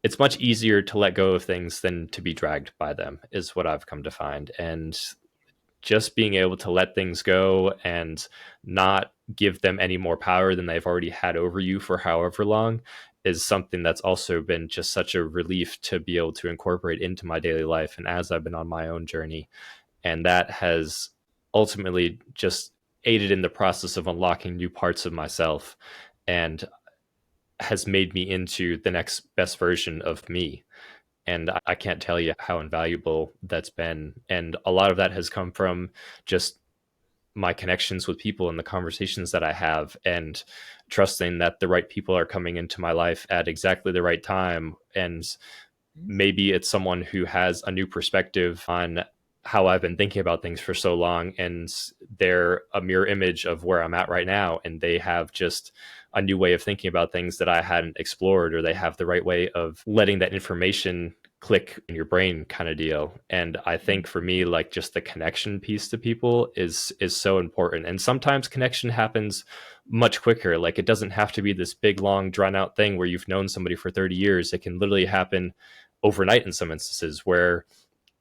it's much easier to let go of things than to be dragged by them, is what I've come to find. And just being able to let things go and not give them any more power than they've already had over you for however long is something that's also been just such a relief to be able to incorporate into my daily life and as I've been on my own journey. And that has ultimately just aided in the process of unlocking new parts of myself and has made me into the next best version of me. And I can't tell you how invaluable that's been. And a lot of that has come from just my connections with people and the conversations that I have, and trusting that the right people are coming into my life at exactly the right time. And maybe it's someone who has a new perspective on how I've been thinking about things for so long, and they're a mirror image of where I'm at right now, and they have just a new way of thinking about things that I hadn't explored, or they have the right way of letting that information click in your brain, kind of deal. And I think for me, like, just the connection piece to people is so important. And sometimes connection happens much quicker. Like, it doesn't have to be this big, long, drawn out thing where you've known somebody for 30 years. It can literally happen overnight in some instances, where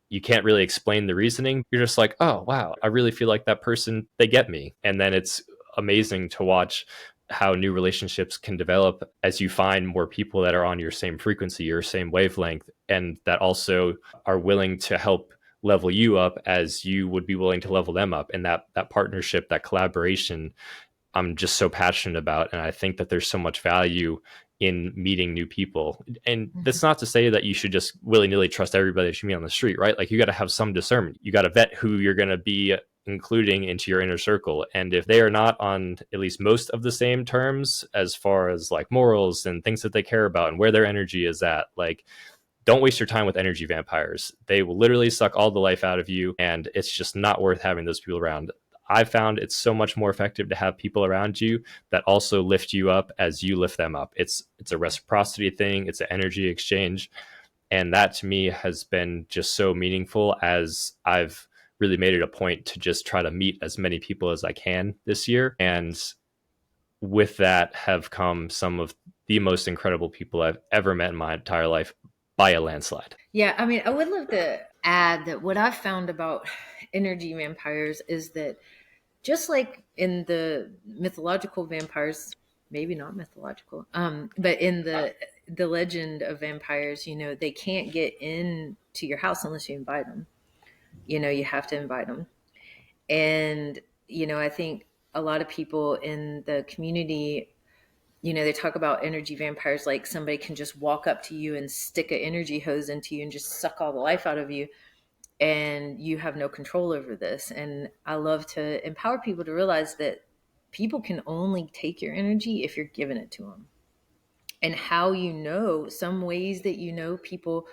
you can't really explain the reasoning. You're just like, oh, wow, I really feel like that person, they get me. And then it's amazing to watch how new relationships can develop as you find more people that are on your same frequency or same wavelength, and that also are willing to help level you up as you would be willing to level them up. And that partnership, that collaboration, I'm just so passionate about. And I think that there's so much value in meeting new people. And that's not to say that you should just willy-nilly trust everybody that you meet on the street, right? Like, you got to have some discernment. You got to vet who you're going to be including into your inner circle. And if they are not on at least most of the same terms as far as like morals and things that they care about and where their energy is at, like, don't waste your time with energy vampires. They will literally suck all the life out of you, and it's just not worth having those people around. I found it's so much more effective to have people around you that also lift you up as you lift them up. It's a reciprocity thing. It's an energy exchange. And that to me has been just so meaningful, as I've really made it a point to just try to meet as many people as I can this year. And with that have come some of the most incredible people I've ever met in my entire life, by a landslide. Yeah, I mean, I would love to add that what I've found about energy vampires is that, just like in the mythological vampires, maybe not mythological, but in the legend of vampires, they can't get into your house unless you invite them. You have to invite them. And, I think a lot of people in the community, they talk about energy vampires like somebody can just walk up to you and stick an energy hose into you and just suck all the life out of you. And you have no control over this. And I love to empower people to realize that people can only take your energy if you're giving it to them. And how some ways that people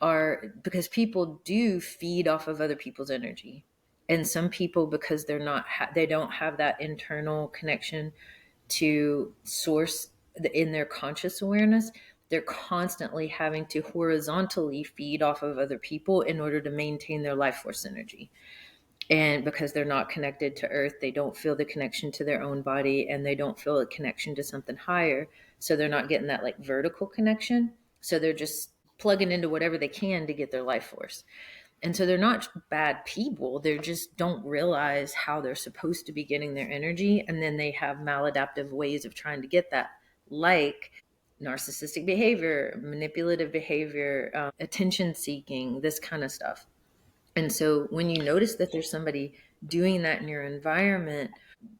are, because people do feed off of other people's energy. And some people, because they don't have that internal connection to source in their conscious awareness, they're constantly having to horizontally feed off of other people in order to maintain their life force energy. And because they're not connected to earth, they don't feel the connection to their own body, and they don't feel a connection to something higher. So they're not getting that like vertical connection. So they're just plugging into whatever they can to get their life force. And so they're not bad people. They just don't realize how they're supposed to be getting their energy. And then they have maladaptive ways of trying to get that, like narcissistic behavior, manipulative behavior, attention seeking, this kind of stuff. And so when you notice that there's somebody doing that in your environment,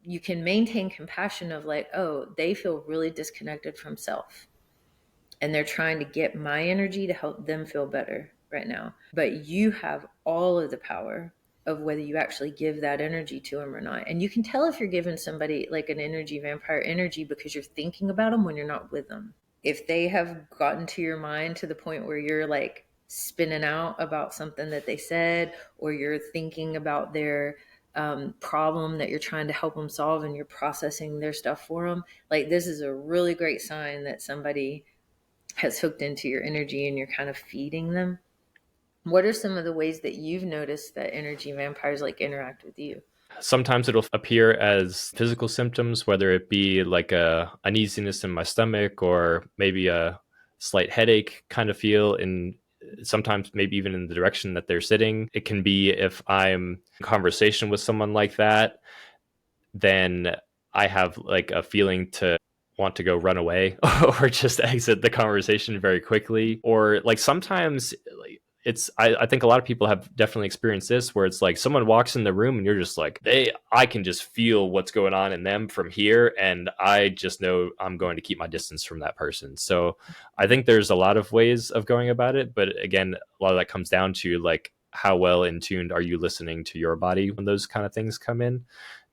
you can maintain compassion of like, oh, they feel really disconnected from self. And they're trying to get my energy to help them feel better right now. But you have all of the power of whether you actually give that energy to them or not. And you can tell if you're giving somebody like an energy vampire energy because you're thinking about them when you're not with them. If they have gotten to your mind to the point where you're like spinning out about something that they said, or you're thinking about their problem that you're trying to help them solve and you're processing their stuff for them, like this is a really great sign that somebody has hooked into your energy and you're kind of feeding them. What are some of the ways that you've noticed that energy vampires like interact with you? Sometimes it'll appear as physical symptoms, whether it be like a uneasiness in my stomach or maybe a slight headache kind of feel in sometimes maybe even in the direction that they're sitting. It can be if I'm in conversation with someone like that, then I have like a feeling to want to go run away or just exit the conversation very quickly. Or like sometimes like I think a lot of people have definitely experienced this where it's like someone walks in the room and you're just like I can just feel what's going on in them from here, and I just know I'm going to keep my distance from that person. So I think there's a lot of ways of going about it, but again, a lot of that comes down to like how well in tuned are you listening to your body when those kind of things come in.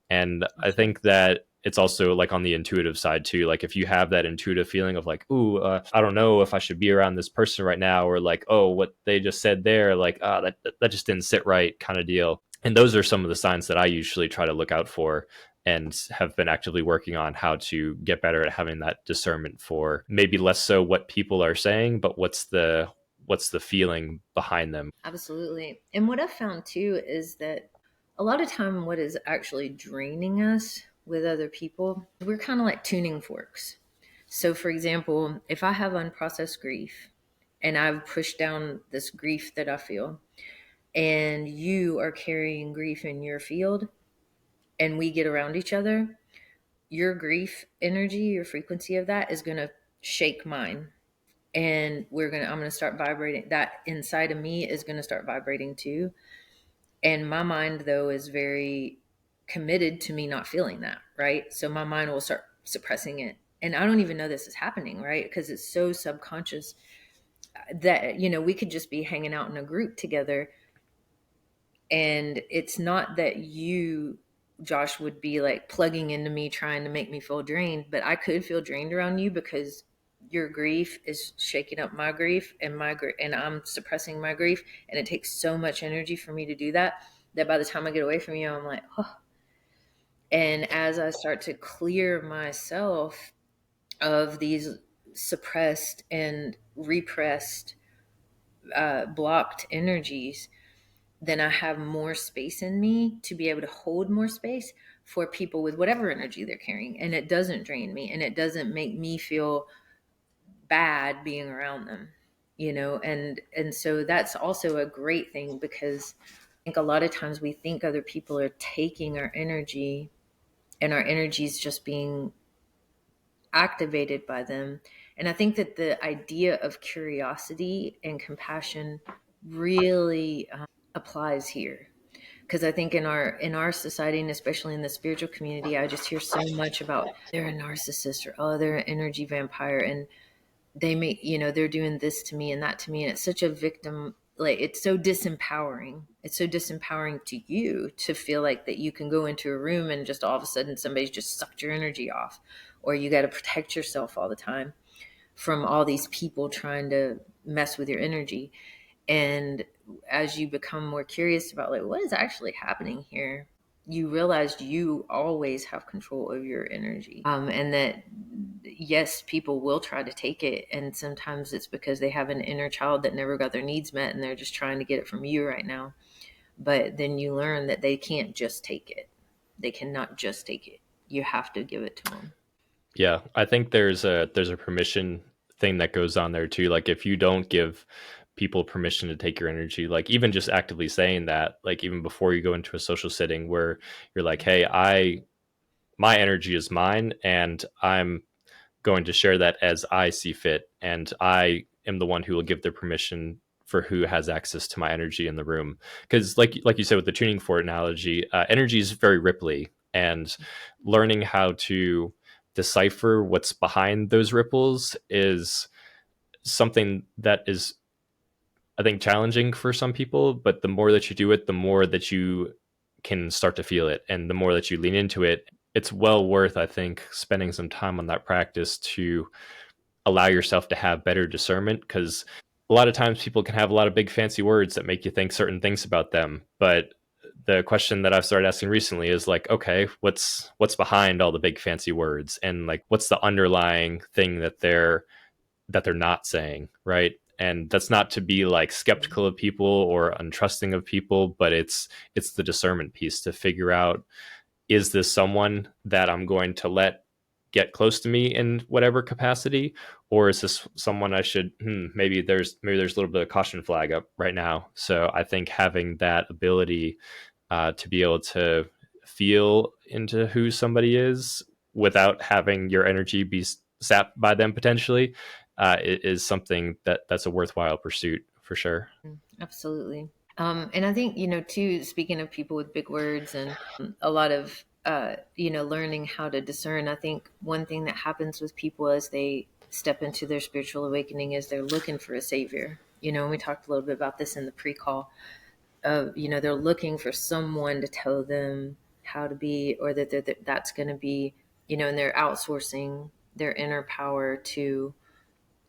And I think that it's also like on the intuitive side too. Like if you have that intuitive feeling of like, ooh, I don't know if I should be around this person right now, or like, oh, what they just said there, like, that just didn't sit right, kind of deal. And those are some of the signs that I usually try to look out for, and have been actively working on how to get better at having that discernment for maybe less so what people are saying, but what's the feeling behind them. Absolutely. And what I've found too is that a lot of time what is actually draining us with other people, we're kind of like tuning forks. So for example, if I have unprocessed grief and I've pushed down this grief that I feel, and you are carrying grief in your field, and we get around each other, your grief energy, your frequency of that is going to shake mine. And I'm going to start vibrating. That inside of me is going to start vibrating too. And my mind, though, is very committed to me not feeling that, right? So my mind will start suppressing it. And I don't even know this is happening, right? Because it's so subconscious that, we could just be hanging out in a group together. And it's not that you, Josh, would be like plugging into me trying to make me feel drained, but I could feel drained around you because your grief is shaking up my grief, and and I'm suppressing my grief, and it takes so much energy for me to do that by the time I get away from you, I'm like, oh. And as I start to clear myself of these suppressed and repressed, blocked energies, then I have more space in me to be able to hold more space for people with whatever energy they're carrying. And it doesn't drain me, and it doesn't make me feel bad being around them, and so that's also a great thing, because I think a lot of times we think other people are taking our energy, and our energy is just being activated by them. And I think that the idea of curiosity and compassion really applies here, because I think in our society, and especially in the spiritual community, I just hear so much about they're a narcissist, or oh, they're an energy vampire, and they make, they're doing this to me and that to me, and it's such a victim, like it's so disempowering. It's so disempowering to you to feel like that you can go into a room and just all of a sudden somebody's just sucked your energy off, or you got to protect yourself all the time from all these people trying to mess with your energy. And as you become more curious about like what is actually happening here, you realize you always have control of your energy, and that yes, people will try to take it, and sometimes it's because they have an inner child that never got their needs met and they're just trying to get it from you right now. But then you learn that they can't just take it. They cannot just take it. You have to give it to them. Yeah, I think there's a permission thing that goes on there too. Like if you don't give people permission to take your energy, like even just actively saying that, like even before you go into a social setting where you're like, "Hey, I my energy is mine and I'm going to share that as I see fit, and I am the one who will give the permission for who has access to my energy in the room." Because, like you said with the tuning fork analogy, energy is very ripply, and learning how to decipher what's behind those ripples is something that is, I think, challenging for some people. But the more that you do it, the more that you can start to feel it, and the more that you lean into it, it's well worth, I think, spending some time on that practice to allow yourself to have better discernment. Because a lot of times people can have a lot of big fancy words that make you think certain things about them, but the question that I've started asking recently is like, okay, what's behind all the big fancy words, and like what's the underlying thing that they're not saying, right? And that's not to be like skeptical of people or untrusting of people, but it's the discernment piece to figure out, is this someone that I'm going to let get close to me in whatever capacity, or is this someone I should, maybe there's a little bit of caution flag up right now. So I think having that ability to be able to feel into who somebody is without having your energy be sapped by them potentially is something that's a worthwhile pursuit for sure. Absolutely. And I think, too, speaking of people with big words and a lot of, learning how to discern, I think one thing that happens with people as they step into their spiritual awakening is they're looking for a savior. And we talked a little bit about this in the pre-call of, they're looking for someone to tell them how to be, or that's going to be, and they're outsourcing their inner power to,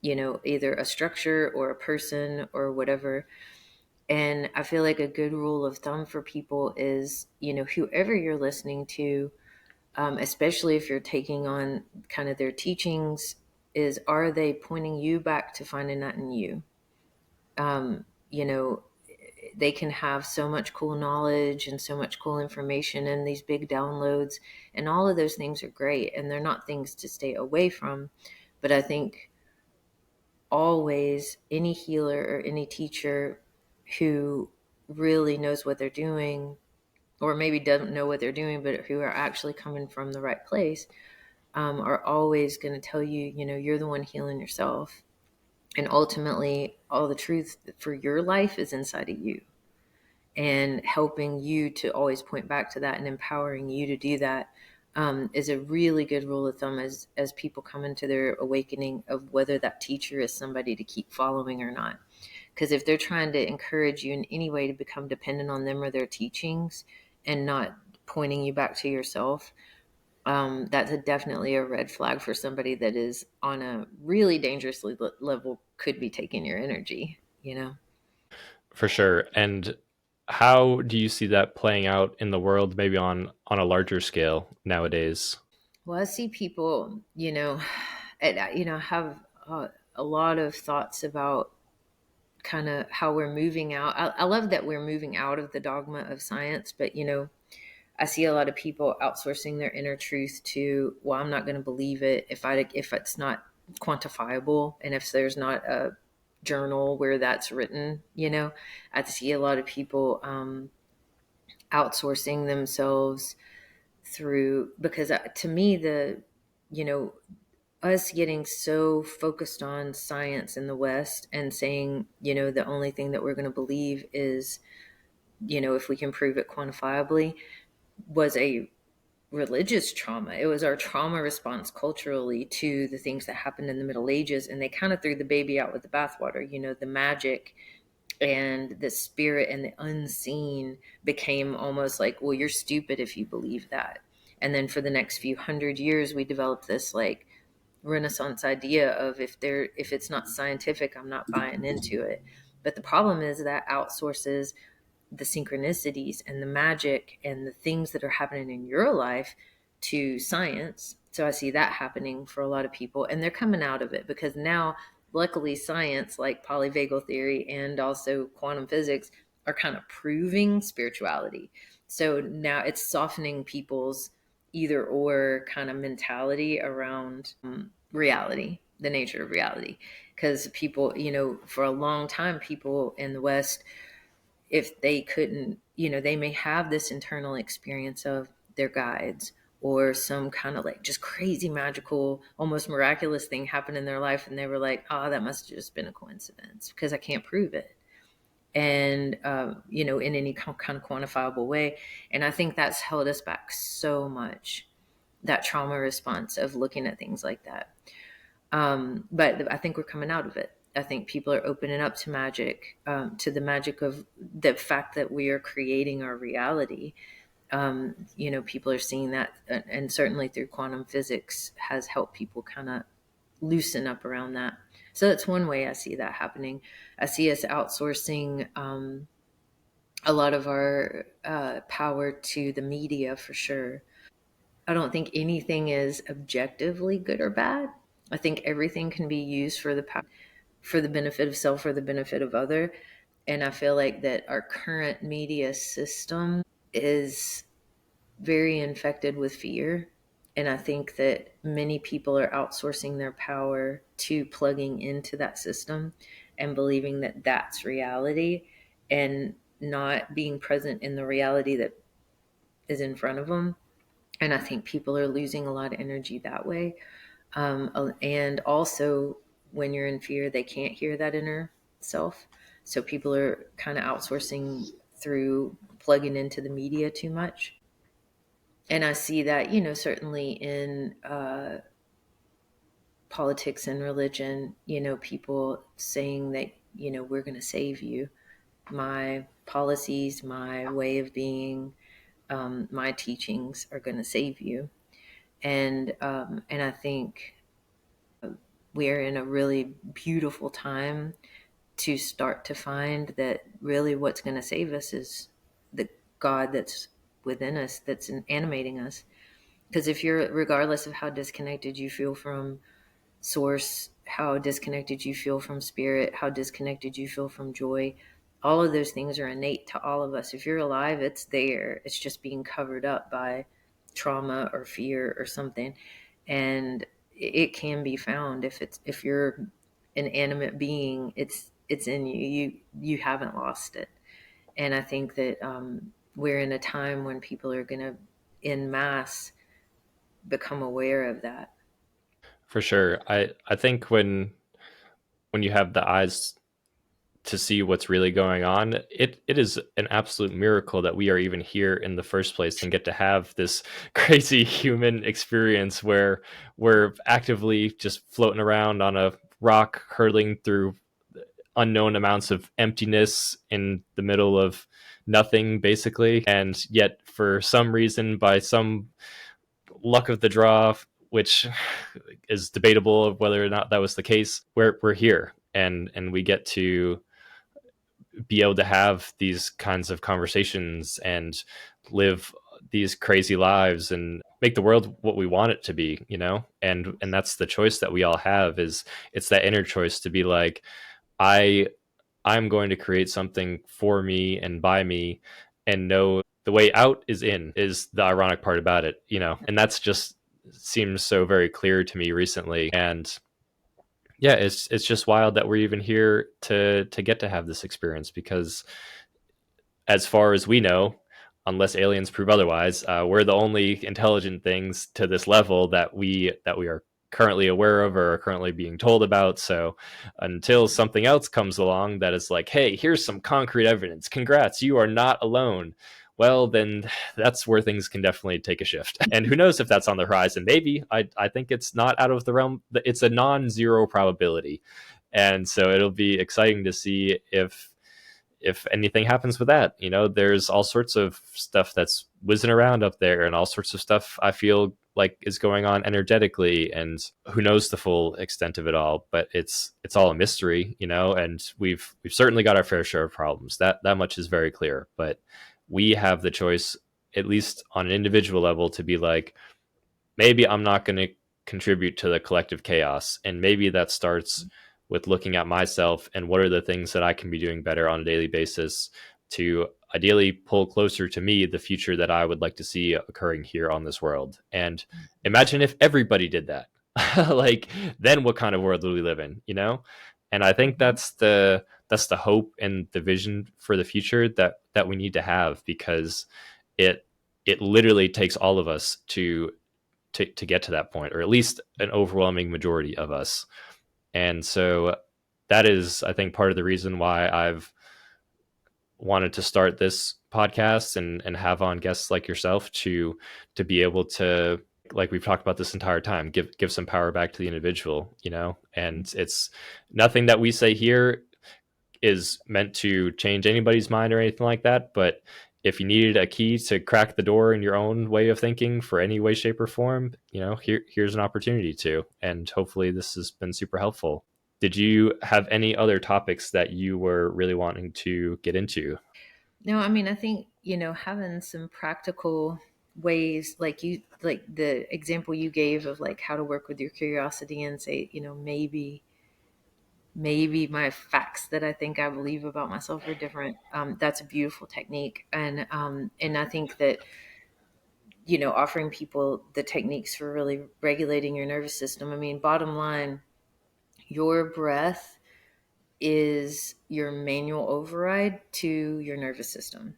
either a structure or a person or whatever. And I feel like a good rule of thumb for people is, whoever you're listening to, especially if you're taking on kind of their teachings, is are they pointing you back to finding that in you? Um, you know, they can have so much cool knowledge and so much cool information and these big downloads, and all of those things are great, and they're not things to stay away from. But I think always any healer or any teacher who really knows what they're doing, or maybe doesn't know what they're doing, but who are actually coming from the right place, are always going to tell you, you're the one healing yourself. And ultimately, all the truth for your life is inside of you, and helping you to always point back to that and empowering you to do that, is a really good rule of thumb as people come into their awakening, of whether that teacher is somebody to keep following or not. Because if they're trying to encourage you in any way to become dependent on them or their teachings and not pointing you back to yourself, that's definitely a red flag for somebody that is on a really dangerous level, could be taking your energy. For sure. And how do you see that playing out in the world, maybe on a larger scale nowadays? Well, I see people, and, have a lot of thoughts about kind of how we're moving out. I love that we're moving out of the dogma of science, but I see a lot of people outsourcing their inner truth to, well, I'm not going to believe it if it's not quantifiable, and if there's not a journal where that's written. I see a lot of people outsourcing themselves through, because to me, the you know us getting so focused on science in the West and saying, the only thing that we're going to believe is, if we can prove it quantifiably, was a religious trauma. It was our trauma response culturally to the things that happened in the Middle Ages. And they kind of threw the baby out with the bathwater. The magic and the spirit and the unseen became almost like, well, you're stupid if you believe that. And then for the next few hundred years, we developed this like Renaissance idea of if it's not scientific, I'm not buying into it. But the problem is that outsources the synchronicities and the magic and the things that are happening in your life to science. So I see that happening for a lot of people, and they're coming out of it because now, luckily, science like polyvagal theory and also quantum physics are kind of proving spirituality. So now it's softening people's either or kind of mentality around reality, the nature of reality. Because people, for a long time, people in the West, if they couldn't, they may have this internal experience of their guides or some kind of like just crazy magical, almost miraculous thing happened in their life. And they were like, oh, that must have just been a coincidence because I can't prove it. And, in any kind of quantifiable way. And I think that's held us back so much, that trauma response of looking at things like that. But I think we're coming out of it. I think people are opening up to magic, to the magic of the fact that we are creating our reality. People are seeing that, and certainly through quantum physics has helped people kind of loosen up around that. So that's one way I see that happening. I see us outsourcing a lot of our power to the media for sure. I don't think anything is objectively good or bad. I think everything can be used for the benefit of self or the benefit of other. And I feel like that our current media system is very infected with fear. And I think that many people are outsourcing their power to plugging into that system and believing that that's reality and not being present in the reality that is in front of them. And I think people are losing a lot of energy that way. And also, when you're in fear, they can't hear that inner self. So people are kind of outsourcing through plugging into the media too much. And I see that, certainly in politics and religion, people saying that, we're going to save you. My policies, my way of being, my teachings are going to save you. And I think we are in a really beautiful time to start to find that really what's going to save us is the God that's within us, that's animating us. Because if you're, regardless of how disconnected you feel from source, how disconnected you feel from spirit, how disconnected you feel from joy, all of those things are innate to all of us. If you're alive, it's there. It's just being covered up by trauma or fear or something. And it can be found if you're an animate being, it's in you. You haven't lost it. And I think that we're in a time when people are going to, in mass, become aware of that. For sure. I think when you have the eyes to see what's really going on, it is an absolute miracle that we are even here in the first place and get to have this crazy human experience where we're actively just floating around on a rock, hurtling through unknown amounts of emptiness in the middle of nothing, basically. And yet, for some reason, by some luck of the draw, which is debatable of whether or not that was the case, we're here, and we get to be able to have these kinds of conversations and live these crazy lives and make the world what we want it to be, and that's the choice that we all have. Is it's that inner choice to be like, i I'm going to create something for me and by me, and know the way out is in, is the ironic part about it, and that's just seems so very clear to me recently. And yeah, it's just wild that we're even here to get to have this experience, because as far as we know, unless aliens prove otherwise, we're the only intelligent things to this level that we are currently aware of or are currently being told about. So until something else comes along that is like, hey, here's some concrete evidence, congrats, you are not alone, well, then that's where things can definitely take a shift. And who knows if that's on the horizon? Maybe. I think it's not out of the realm. It's a non-zero probability. And so it'll be exciting to see if anything happens with that. You know, there's all sorts of stuff that's whizzing around up there, and all sorts of stuff I feel like is going on energetically, and who knows the full extent of it all. But it's all a mystery, you know. And we've certainly got our fair share of problems. That much is very clear. But we have the choice, at least on an individual level, to be like, maybe I'm not going to contribute to the collective chaos. And maybe that starts with looking at myself and what are the things that I can be doing better on a daily basis to ideally pull closer to me the future that I would like to see occurring here on this world. And imagine if everybody did that. Like, then what kind of world would we live in, you know? And I think that's the hope and the vision for the future that we need to have, because it it literally takes all of us to get to that point, or at least an overwhelming majority of us. And so that is, I think, part of the reason why I've wanted to start this podcast and have on guests like yourself to be able to, like we've talked about this entire time, give some power back to the individual, you know. And it's nothing that we say here is meant to change anybody's mind or anything like that. But if you needed a key to crack the door in your own way of thinking for any way, shape, or form, you know, here's an opportunity to. And hopefully this has been super helpful. Did you have any other topics that you were really wanting to get into? No, I mean, I think, having some practical ways, like the example you gave of like how to work with your curiosity and say, maybe my facts that I think I believe about myself are different. That's a beautiful technique. And I think that, offering people the techniques for really regulating your nervous system. I mean, bottom line, your breath is your manual override to your nervous system.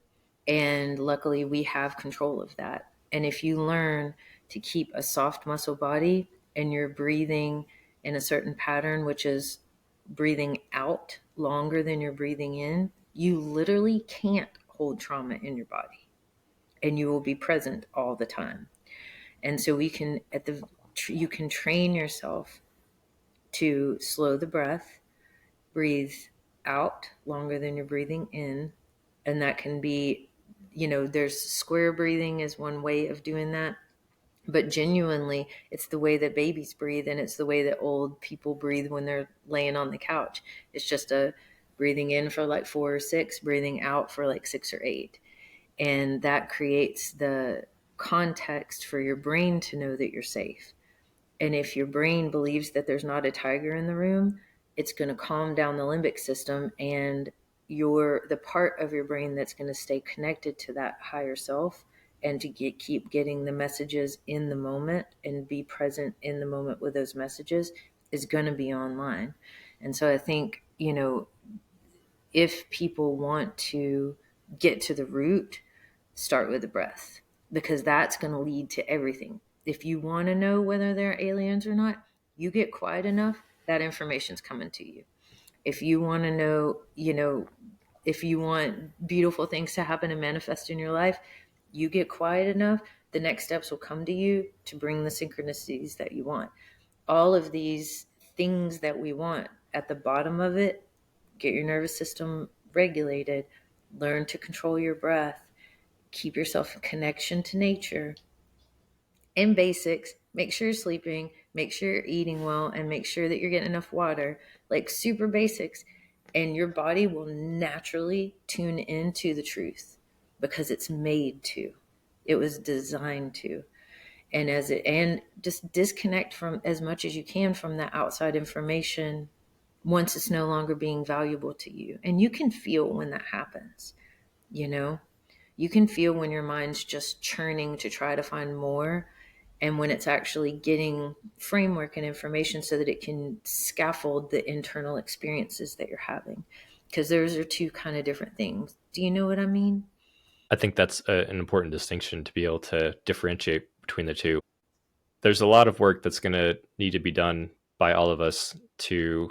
And luckily, we have control of that. And if you learn to keep a soft muscle body and you're breathing in a certain pattern, which is breathing out longer than you're breathing in, you literally can't hold trauma in your body and you will be present all the time. And so you can train yourself to slow the breath, breathe out longer than you're breathing in. And that can be, there's square breathing is one way of doing that. But genuinely, it's the way that babies breathe, and it's the way that old people breathe when they're laying on the couch. It's just a breathing in for like 4 or 6, breathing out for like 6 or 8. And that creates the context for your brain to know that you're safe. And if your brain believes that there's not a tiger in the room, it's going to calm down the limbic system, and the part of your brain that's going to stay connected to that higher self and to keep getting the messages in the moment and be present in the moment with those messages is going to be online. And so I think, if people want to get to the root, start with the breath, because that's going to lead to everything. If you want to know whether they're aliens or not, you get quiet enough, that information's coming to you. If you want to know, if you want beautiful things to happen and manifest in your life, you get quiet enough, the next steps will come to you to bring the synchronicities that you want. All of these things that we want, at the bottom of it, get your nervous system regulated, learn to control your breath, keep yourself in connection to nature, and basics. Make sure you're sleeping, make sure you're eating well, and make sure that you're getting enough water, like super basics. And your body will naturally tune into the truth because it's made to. It was designed to. And just disconnect from as much as you can from that outside information once it's no longer being valuable to you. And you can feel when that happens, you know? You can feel when your mind's just churning to try to find more, and when it's actually getting framework and information so that it can scaffold the internal experiences that you're having. Because those are two kind of different things. Do you know what I mean? I think that's an important distinction, to be able to differentiate between the two. there's a lot of work that's going to need to be done by all of us to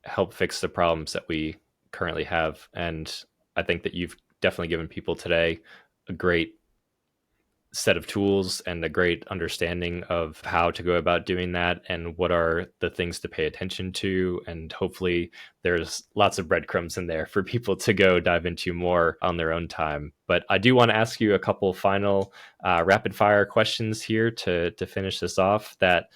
help fix the problems that we currently have. And I think that you've definitely given people today a great set of tools and a great understanding of how to go about doing that and what are the things to pay attention to. And hopefully there's lots of breadcrumbs in there for people to go dive into more on their own time. But I do want to ask you a couple final rapid fire questions here to finish this off that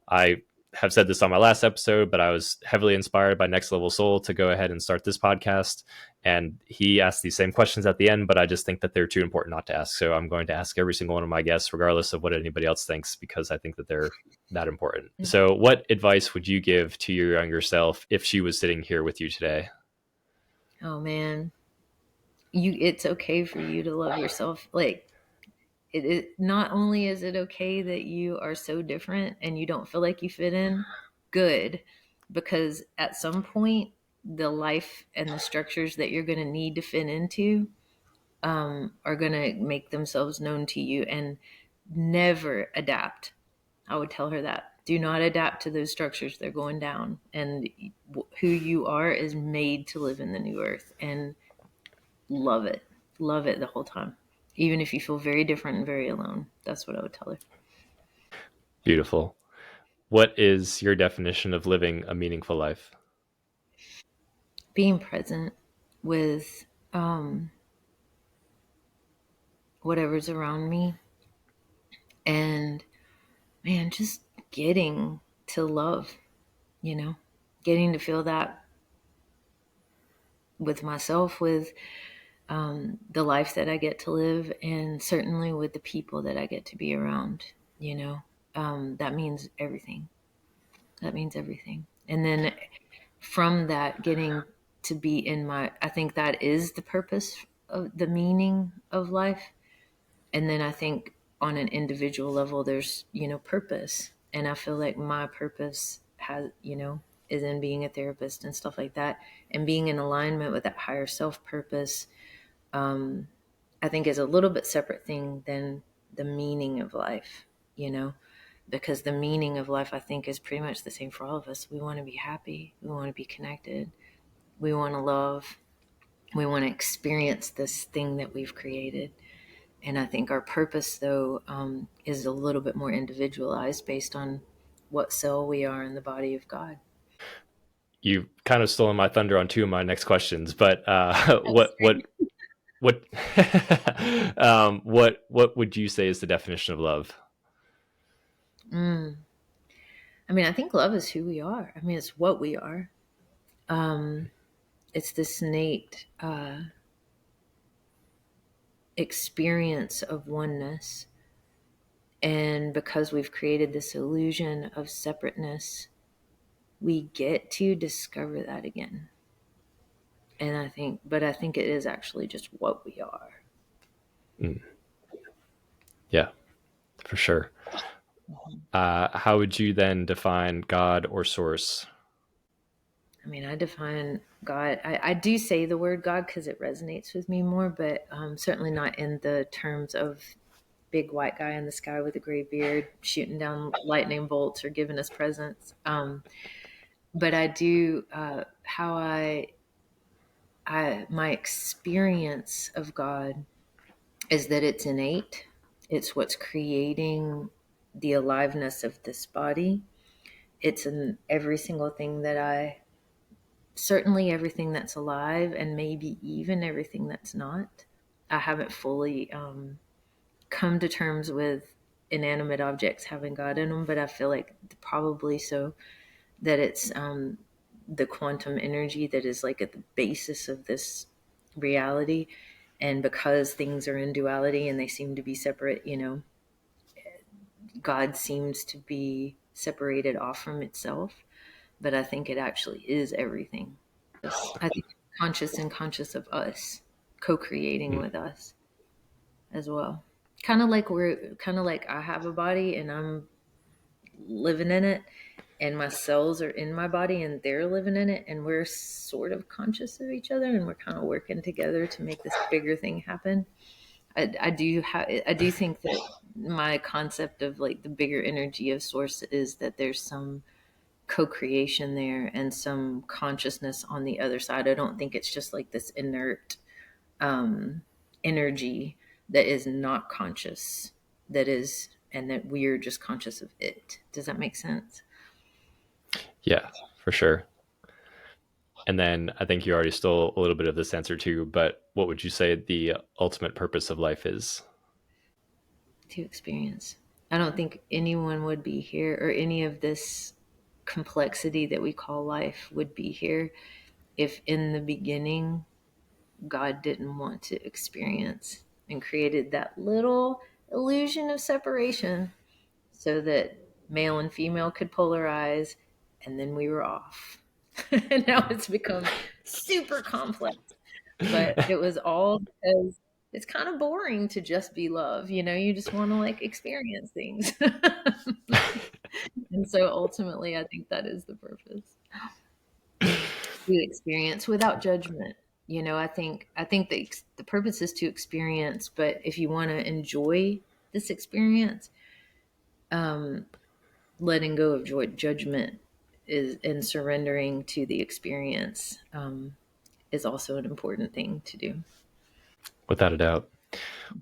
I have said this on my last episode, but I was heavily inspired by Next Level Soul to go ahead and start this podcast. And he asked these same questions at the end, but I just think that they're too important not to ask. So I'm going to ask every single one of my guests, regardless of what anybody else thinks, because I think that they're that important. So, what advice would you give to your younger self if she was sitting here with you today? Oh man, it's okay for you to love yourself. Like not only is it okay that you are so different and you don't feel like you fit in, good, because at some point the life and the structures that you're going to need to fit into are going to make themselves known to you, and never adapt. I would tell her that. Do not adapt to those structures. They're going down. And who you are is made to live in the new earth, and love it. Love it the whole time. Even if you feel very different and very alone. That's what I would tell her. Beautiful. What is your definition of living a meaningful life? Being present with whatever's around me, and man, just getting to love, getting to feel that with myself, with the life that I get to live, and certainly with the people that I get to be around. That means everything. That means everything. And then from that, getting to be in I think that is the purpose of the meaning of life. And then I think on an individual level, there's, purpose. And I feel like my purpose is in being a therapist and stuff like that. And being in alignment with that higher self purpose, I think is a little bit separate thing than the meaning of life, because the meaning of life, I think, is pretty much the same for all of us. We want to be happy. We want to be connected. We want to love. We want to experience this thing that we've created. And I think our purpose, though, is a little bit more individualized based on what cell we are in the body of God. You kind of stolen my thunder on two of my next questions, but what what would you say is the definition of love? I mean, I think love is who we are. I mean, it's what we are. It's this innate experience of oneness. And because we've created this illusion of separateness, we get to discover that again. And I think it is actually just what we are. Yeah, for sure. How would you then define God or source? I mean, I define God. I do say the word God because it resonates with me more, but certainly not in the terms of big white guy in the sky with a gray beard shooting down lightning bolts or giving us presents. But I do how my experience of God is that it's innate. It's what's creating the aliveness of this body. It's in every single thing certainly everything that's alive, and maybe even everything that's not. I haven't fully come to terms with inanimate objects having God in them, but I feel like probably so, that it's the quantum energy that is like at the basis of this reality. And because things are in duality and they seem to be separate, God seems to be separated off from itself. But I think it actually is everything. I think conscious and conscious of us, co-creating with us as well. Kind of like I have a body and I'm living in it, and my cells are in my body and they're living in it, and we're sort of conscious of each other, and we're kind of working together to make this bigger thing happen. I do think that my concept of like the bigger energy of source is that there's some co-creation there and some consciousness on the other side. I don't think it's just like this inert energy that is not conscious, that is, and that we're just conscious of it. Does that make sense? Yeah, for sure. And then I think you already stole a little bit of this answer too, but what would you say the ultimate purpose of life is? To experience. I don't think anyone would be here, or any of this complexity that we call life would be here, if in the beginning God didn't want to experience and created that little illusion of separation so that male and female could polarize, and then we were off. And now it's become super complex. But it was all because it's kind of boring to just be love. You know, you just want to like experience things. And so ultimately, I think that is the purpose, to experience without judgment. You know, I think the purpose is to experience, but if you want to enjoy this experience, um, letting go of judgment is, and surrendering to the experience, is also an important thing to do. Without a doubt.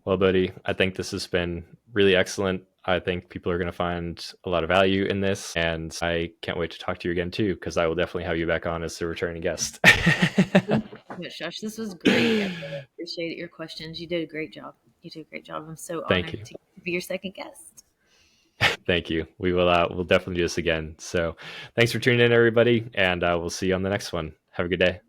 Well, buddy, I think this has been really excellent. I think people are going to find a lot of value in this, and I can't wait to talk to you again too, because I will definitely have you back on as a returning guest. Thank you so much, Josh. This was great. I really appreciate your questions. You did a great job. You did a great job. I'm so Thank honored you. to be your second guest. Thank you. We will we'll definitely do this again. So thanks for tuning in, everybody, and we'll see you on the next one. Have a good day.